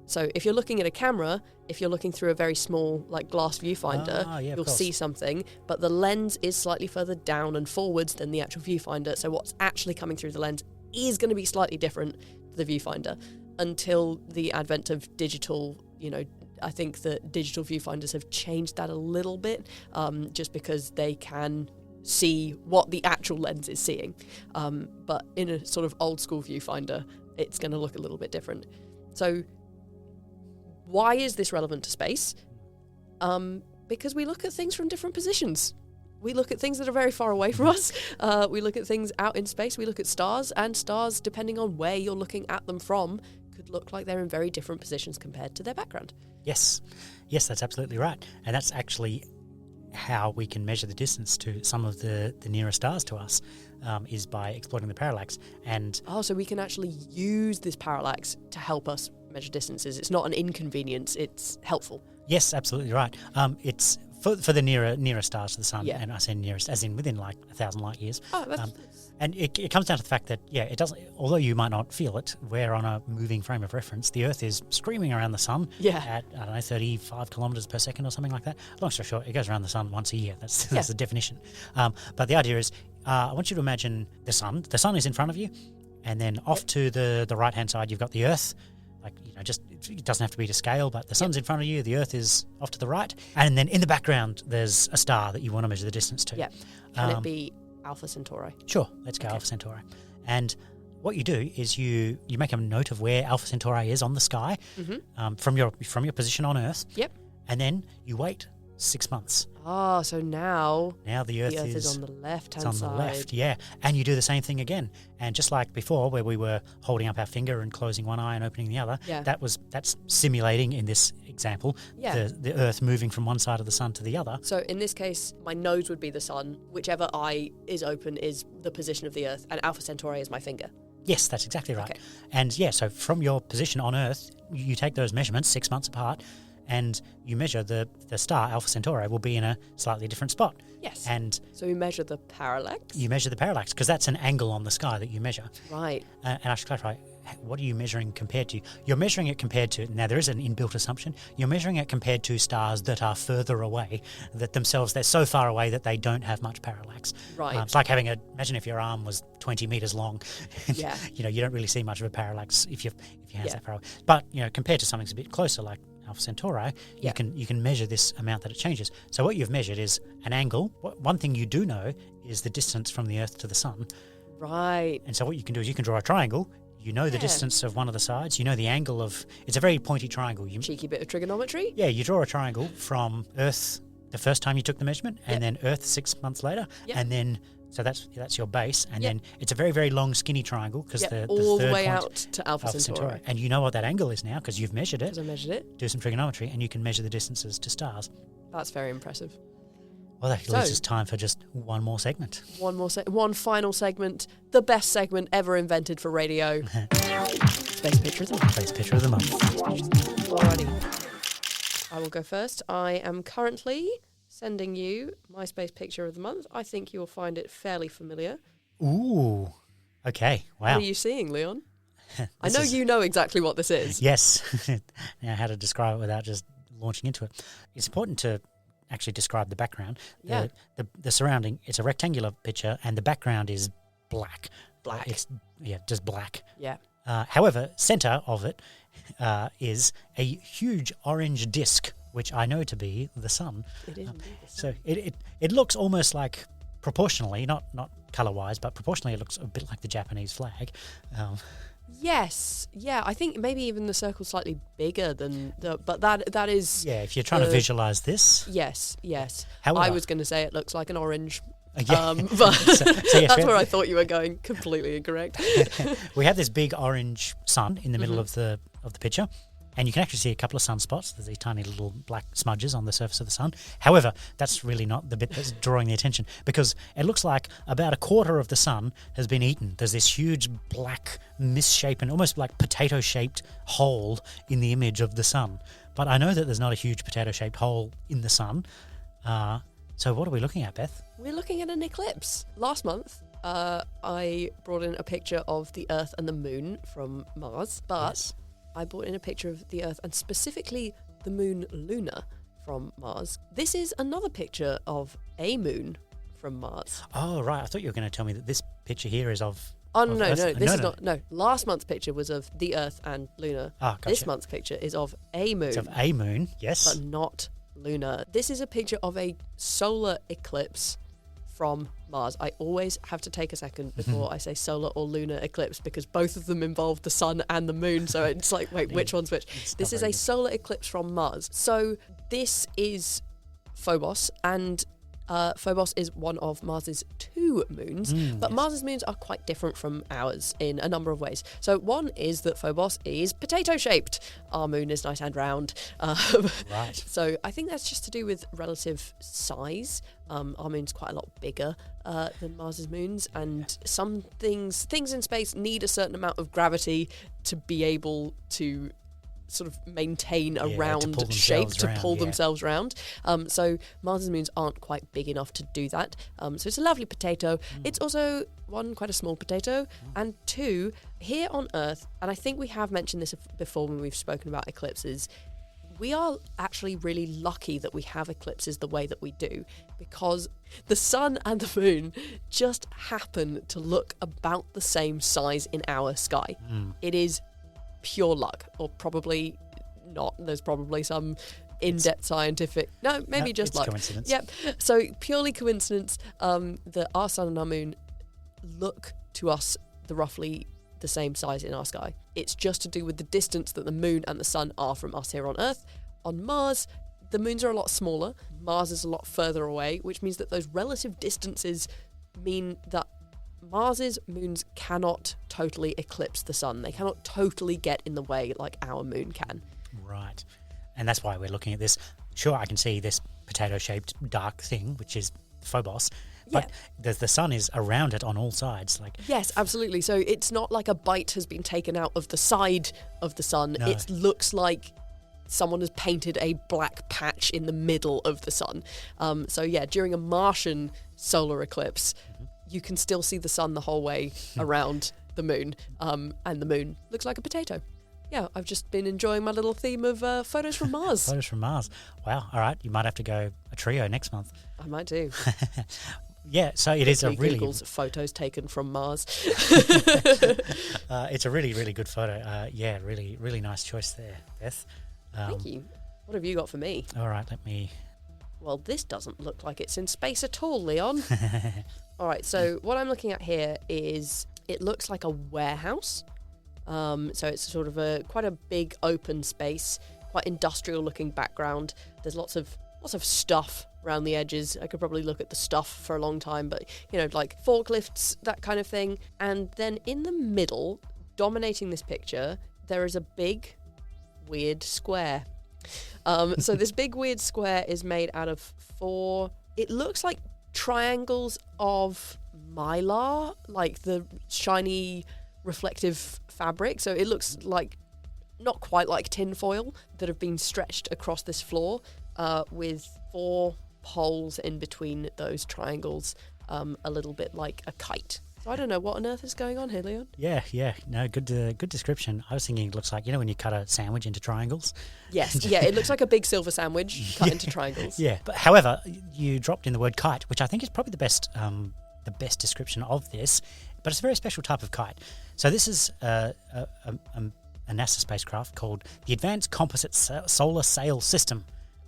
So if you're looking at a camera, if you're looking through a very small glass viewfinder, you'll see something, but the lens is slightly further down and forwards than the actual viewfinder. So what's actually coming through the lens is going to be slightly different to the viewfinder. until the advent of digital, I think that digital viewfinders have changed that a little bit, just because they can see what the actual lens is seeing. But in a sort of old school viewfinder, it's going to look a little bit different. So why is this relevant to space? Because we look at things from different positions. We look at things that are very far away from us. We look at things out in space. We look at stars, and stars, depending on where you're looking at them from, could look like they're in very different positions compared to their background. Yes, that's absolutely right. And that's actually how we can measure the distance to some of the nearer stars to us, is by exploiting the parallax. And so we can actually use this parallax to help us measure distances. It's not an inconvenience, it's helpful. yes, absolutely right. It's for the nearer stars to the sun, Yeah. and I say nearest as in within like 1,000 light years. Oh, that's And it comes down to the fact that, it doesn't, although you might not feel it, we're on a moving frame of reference. The Earth is screaming around the sun at, 35 kilometres per second or something like that. Long story short, it goes around the sun once a year. That's the definition. But the idea is, I want you to imagine the sun. The sun is in front of you, and then off to the right-hand side, you've got the Earth. Like, it doesn't have to be to scale, but the sun's in front of you, the Earth is off to the right, and then in the background, there's a star that you want to measure the distance to. Yeah. Can it be Alpha Centauri? Sure, let's go Alpha Centauri. And what you do is you make a note of where Alpha Centauri is on the sky, from your position on Earth. Yep. And then you wait 6 months. Oh, so now the Earth is on the left-hand it's side. on the left, yeah. And you do the same thing again. And just like before, where we were holding up our finger and closing one eye and opening the other, that's simulating, in this example, the Earth moving from one side of the sun to the other. So in this case, my nose would be the sun. Whichever eye is open is the position of the Earth, and Alpha Centauri is my finger. Yes, that's exactly right. Okay. And so from your position on Earth, you take those measurements 6 months apart, and you measure the star Alpha Centauri will be in a slightly different spot. Yes. And so we measure the parallax? you measure the parallax, because that's an angle on the sky that you measure. Right. And I should clarify, what are you measuring compared to? You're measuring it compared to, now there is an inbuilt assumption, you're measuring it compared to stars that are further away, that themselves, they're so far away that they don't have much parallax. Right. It's like imagine if your arm was 20 metres long. Yeah. You don't really see much of a parallax if your hand's that far away. But, compared to something that's a bit closer, like Alpha Centauri, you can measure this amount that it changes. So what you've measured is an angle. One thing you do know is the distance from the Earth to the sun. Right. And so what you can do is you can draw a triangle. You know the distance of one of the sides. You know the angle of... It's a very pointy triangle. Cheeky bit of trigonometry. Yeah, you draw a triangle from Earth the first time you took the measurement, and then Earth 6 months later, and then... So that's your base, and then it's a very, very long, skinny triangle, because the all third the way point, out to Alpha Centauri. And you know what that angle is now, because you've measured it. Because I measured it. Do some trigonometry, and you can measure the distances to stars. That's very impressive. Well, that leaves us time for just one more segment. One final segment. The best segment ever invented for radio. Space Picture of the Month. Space Picture of the Month. Alrighty. I will go first. I am currently sending you my Space Picture of the Month. I think you'll find it fairly familiar. Ooh. Okay. Wow. What are you seeing, Leon? I know you know exactly what this is. Yes. Now, how to describe it without just launching into it. It's important to actually describe the background. The surrounding, it's a rectangular picture, and the background is black. It's just black. Yeah. However, center of it is a huge orange disc, which I know to be the sun. It is indeed the sun. So it looks almost like, proportionally, not colour-wise, but proportionally it looks a bit like the Japanese flag. Yes. Yeah, I think maybe even the circle's slightly bigger than but that is... Yeah, if you're trying to visualise this. Yes. However, I was going to say it looks like an orange. But that's where I thought you were going. Completely incorrect. We have this big orange sun in the middle of the picture, and you can actually see a couple of sunspots. There's these tiny little black smudges on the surface of the sun. However, that's really not the bit that's drawing the attention, because it looks like about a quarter of the sun has been eaten. There's this huge black misshapen, almost like potato-shaped hole in the image of the sun. But I know that there's not a huge potato-shaped hole in the sun. So what are we looking at, Beth? We're looking at an eclipse. Last month, I brought in a picture of the Earth and the Moon from Mars, but I brought in a picture of the Earth and specifically the moon Lunar from Mars. This is another picture of a moon from Mars. Oh, right. I thought you were going to tell me that this picture here is of Oh, no, Earth? this is not. No, last month's picture was of the Earth and Lunar. Ah, gotcha. This month's picture is of a moon. It's of a moon, yes. But not lunar. This is a picture of a solar eclipse from Mars. I always have to take a second before I say solar or lunar eclipse because both of them involve the sun and the moon. So it's like, wait, which one's which? This is a solar eclipse from Mars. So this is Phobos, and Phobos is one of Mars's 2 moons, but yes. Mars's moons are quite different from ours in a number of ways. So one is that Phobos is potato-shaped. Our moon is nice and round. Right. So I think that's just to do with relative size. Our moon's quite a lot bigger than Mars's moons, and some things in space need a certain amount of gravity to be able to sort of maintain a round shape to pull themselves round. So Mars's moons aren't quite big enough to do that. So it's a lovely potato. It's also, 1, quite a small potato, and 2, here on Earth, and I think we have mentioned this before when we've spoken about eclipses, we are actually really lucky that we have eclipses the way that we do, because the sun and the moon just happen to look about the same size in our sky. It is pure luck, or probably not. There's probably some in-depth scientific... No, maybe just luck. Coincidence. Yep. So purely coincidence that our sun and our moon look to us roughly the same size in our sky. It's just to do with the distance that the moon and the sun are from us here on Earth. On Mars, the moons are a lot smaller. Mars is a lot further away, which means that those relative distances mean that Mars's moons cannot totally eclipse the sun. They cannot totally get in the way like our moon can. Right. And that's why we're looking at this. Sure, I can see this potato-shaped dark thing, which is Phobos, but the sun is around it on all sides. Yes, absolutely. So it's not like a bite has been taken out of the side of the sun. No. It looks like someone has painted a black patch in the middle of the sun. During a Martian solar eclipse, you can still see the sun the whole way around the moon, and the moon looks like a potato. Yeah, I've just been enjoying my little theme of photos from Mars. Photos from Mars. Wow, all right, you might have to go a trio next month. I might do. Yeah, so it is a really... Google's photos taken from Mars. It's a really, really good photo. Really, really nice choice there, Beth. Thank you. What have you got for me? All right, let me... Well, this doesn't look like it's in space at all, Leon. All right, so what I'm looking at here is, it looks like a warehouse. So it's sort of quite a big open space, quite industrial looking background. There's lots of stuff around the edges. I could probably look at the stuff for a long time, but like forklifts, that kind of thing. And then in the middle, dominating this picture, there is a big weird square. So this big weird square is made out of 4, it looks like triangles of mylar, like the shiny reflective fabric. So it looks like, not quite like tin foil, that have been stretched across this floor with 4 holes in between those triangles, a little bit like a kite. So I don't know what on earth is going on here, Leon. Yeah. No, good description. I was thinking it looks like, when you cut a sandwich into triangles. Yes, it looks like a big silver sandwich cut into triangles. Yeah, but however, you dropped in the word kite, which I think is probably the best description of this, but it's a very special type of kite. So this is a NASA spacecraft called the Advanced Composite Solar Sail System,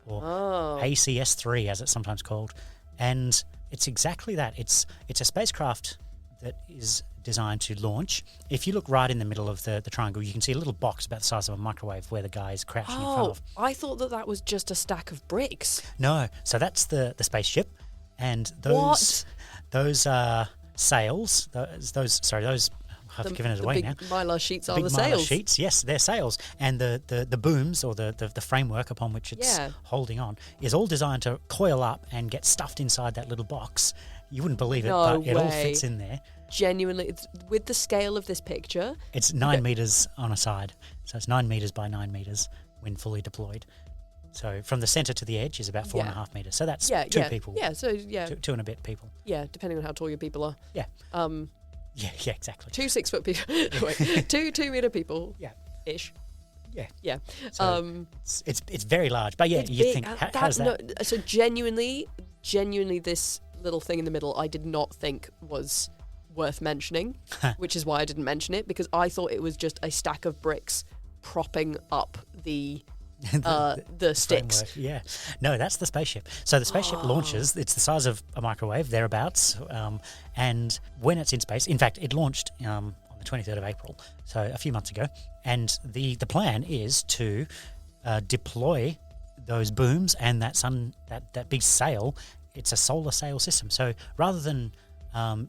or ACS-3 as it's sometimes called. And it's exactly that. It's a spacecraft that is designed to launch. If you look right in the middle of the triangle, you can see a little box about the size of a microwave where the guy is crouching in front of. I thought that was just a stack of bricks. No, so that's the spaceship, and those sails. Those. I've given it away now. The big mylar sheets are the sails. sails. Sheets, yes, they're sails, and the booms or the framework upon which it's holding on is all designed to coil up and get stuffed inside that little box. You wouldn't believe it, but it all fits in there. Genuinely, with the scale of this picture, it's 9 meters on a side, so it's 9 meters by 9 meters when fully deployed. So from the center to the edge is about 4.5 meters. So that's 2 people. Yeah, so two and a bit people. Yeah, depending on how tall your people are. Yeah. Yeah, exactly. 2 6-foot people. Wait, 2 meter people. Yeah. Ish. Yeah. Yeah. So it's very large, but you think how's that? No, so genuinely, this little thing in the middle, I did not think was worth mentioning, which is why I didn't mention it, because I thought it was just a stack of bricks propping up the sticks. Framework, yeah. No, that's the spaceship. So the spaceship launches. It's the size of a microwave, thereabouts. And when it's in space, in fact, it launched on the 23rd of April, so a few months ago. And the plan is to deploy those booms and that big sail. It's a solar sail system. So rather than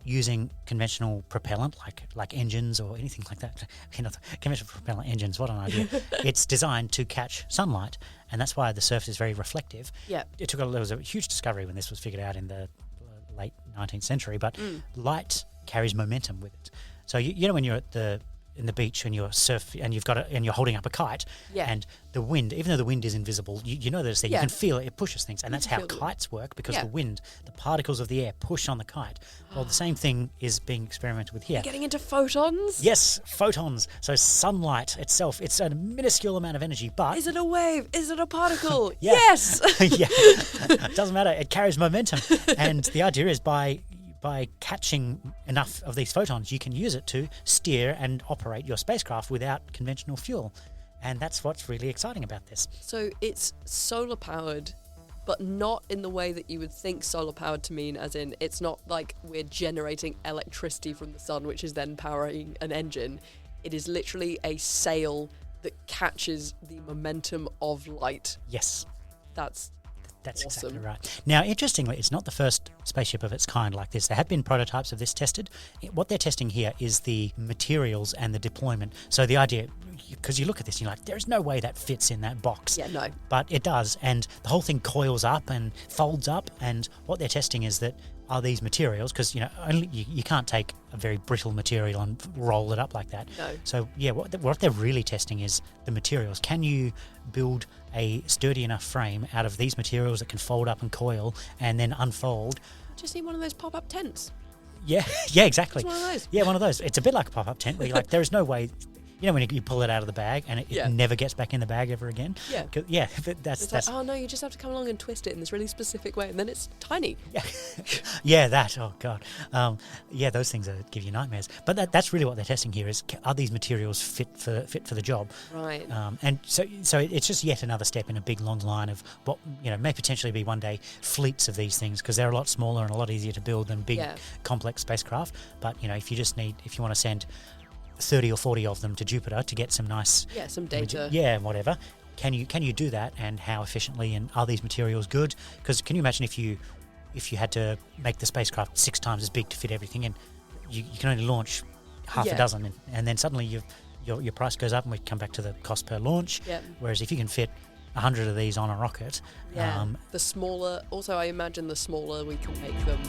using conventional propellant like engines or anything like that. Conventional propellant engines, what an idea. It's designed to catch sunlight, and that's why the surface is very reflective. Yeah. There was a huge discovery when this was figured out in the late 19th century, but light carries momentum with it. So you know when you're in the beach and you're and you're holding up a kite, and the wind, even though the wind is invisible, you know that it's there. You can feel it pushes things, and that's how kites work, because the wind, the particles of the air push on the kite. Well, the same thing is being experimented with here. You're getting into photons? Yes, photons. So sunlight itself, it's a minuscule amount of energy, but Is it a wave? Is it a particle? Yeah. Yes. Yeah, doesn't matter. It carries momentum, and the idea is by catching enough of these photons, you can use it to steer and operate your spacecraft without conventional fuel. And that's what's really exciting about this. So it's solar powered, but not in the way that you would think solar powered to mean, as in it's not like we're generating electricity from the sun, which is then powering an engine. It is literally a sail that catches the momentum of light. Yes. That's awesome. Exactly right. Now, interestingly, it's not the first spaceship of its kind like this. There have been prototypes of this tested. What they're testing here is the materials and the deployment. So the idea, because you look at this and you're like, there's no way that fits in that box. Yeah, no. But it does, and the whole thing coils up and folds up, and what they're testing is that are these materials, because only you can't take a very brittle material and roll it up like that. No. So yeah, what they're really testing is the materials. Can you build a sturdy enough frame out of these materials that can fold up and coil and then unfold? Just need one of those pop-up tents. Yeah, exactly. Just one of those. Yeah, one of those. It's a bit like a pop-up tent where you're like, there is no way. You know when you pull it out of the bag and it never gets back in the bag ever again? Yeah. Yeah, but that's Like, oh no, you just have to come along and twist it in this really specific way, and then it's tiny. Yeah, yeah, that. Oh god, yeah, those things give you nightmares. But that's really what they're testing here: is are these materials fit for the job? Right. And so it's just yet another step in a big long line of what may potentially be one day fleets of these things, because they're a lot smaller and a lot easier to build than big complex spacecraft. But if you want to send 30 or 40 of them to Jupiter to get some nice some data, whatever, can you do that, and how efficiently, and are these materials good? Because can you imagine if you had to make the spacecraft 6 times as big to fit everything in, you can only launch half a dozen, and then suddenly your price goes up, and we come back to the cost per launch. Whereas if you can fit 100 of these on a rocket, the smaller, also I imagine the smaller we can make them,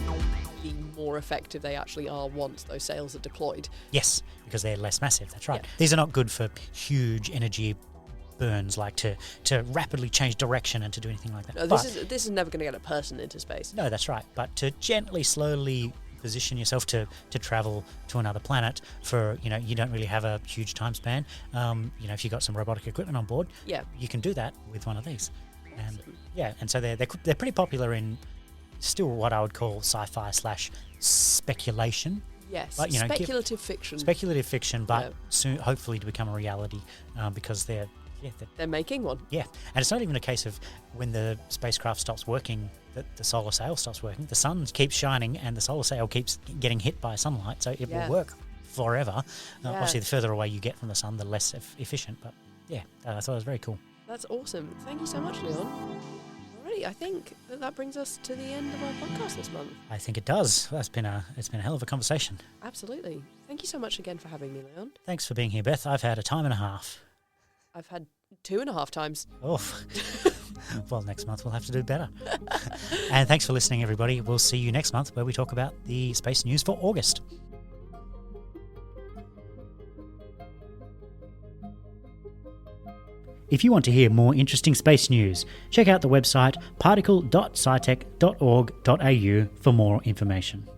the more effective they actually are once those sails are deployed. Yes, because they're less massive. That's right. Yeah. These are not good for huge energy burns, like to rapidly change direction and to do anything like that. No, this is never going to get a person into space. No, that's right. But to gently, slowly position yourself to travel to another planet for, you don't really have a huge time span. If you've got some robotic equipment on board, you can do that with one of these. Awesome. And so they're pretty popular in still what I would call sci-fi / speculation. Yes, But, speculative fiction. Speculative fiction, but soon, hopefully, to become a reality, because they're making one. Yeah, and it's not even a case of when the spacecraft stops working, that the solar sail stops working. The sun keeps shining and the solar sail keeps getting hit by sunlight, so it will work forever. Obviously, the further away you get from the sun, the less efficient, but I thought it was very cool. That's awesome. Thank you so much, Leon. Alrighty, I think that brings us to the end of our podcast this month. I think it does. It's been a hell of a conversation. Absolutely. Thank you so much again for having me, Leon. Thanks for being here, Beth. I've had a time and a half. I've had 2.5 times. Oh, well, next month we'll have to do better. And thanks for listening, everybody. We'll see you next month, where we talk about the space news for August. If you want to hear more interesting space news, check out the website particle.scitech.org.au for more information.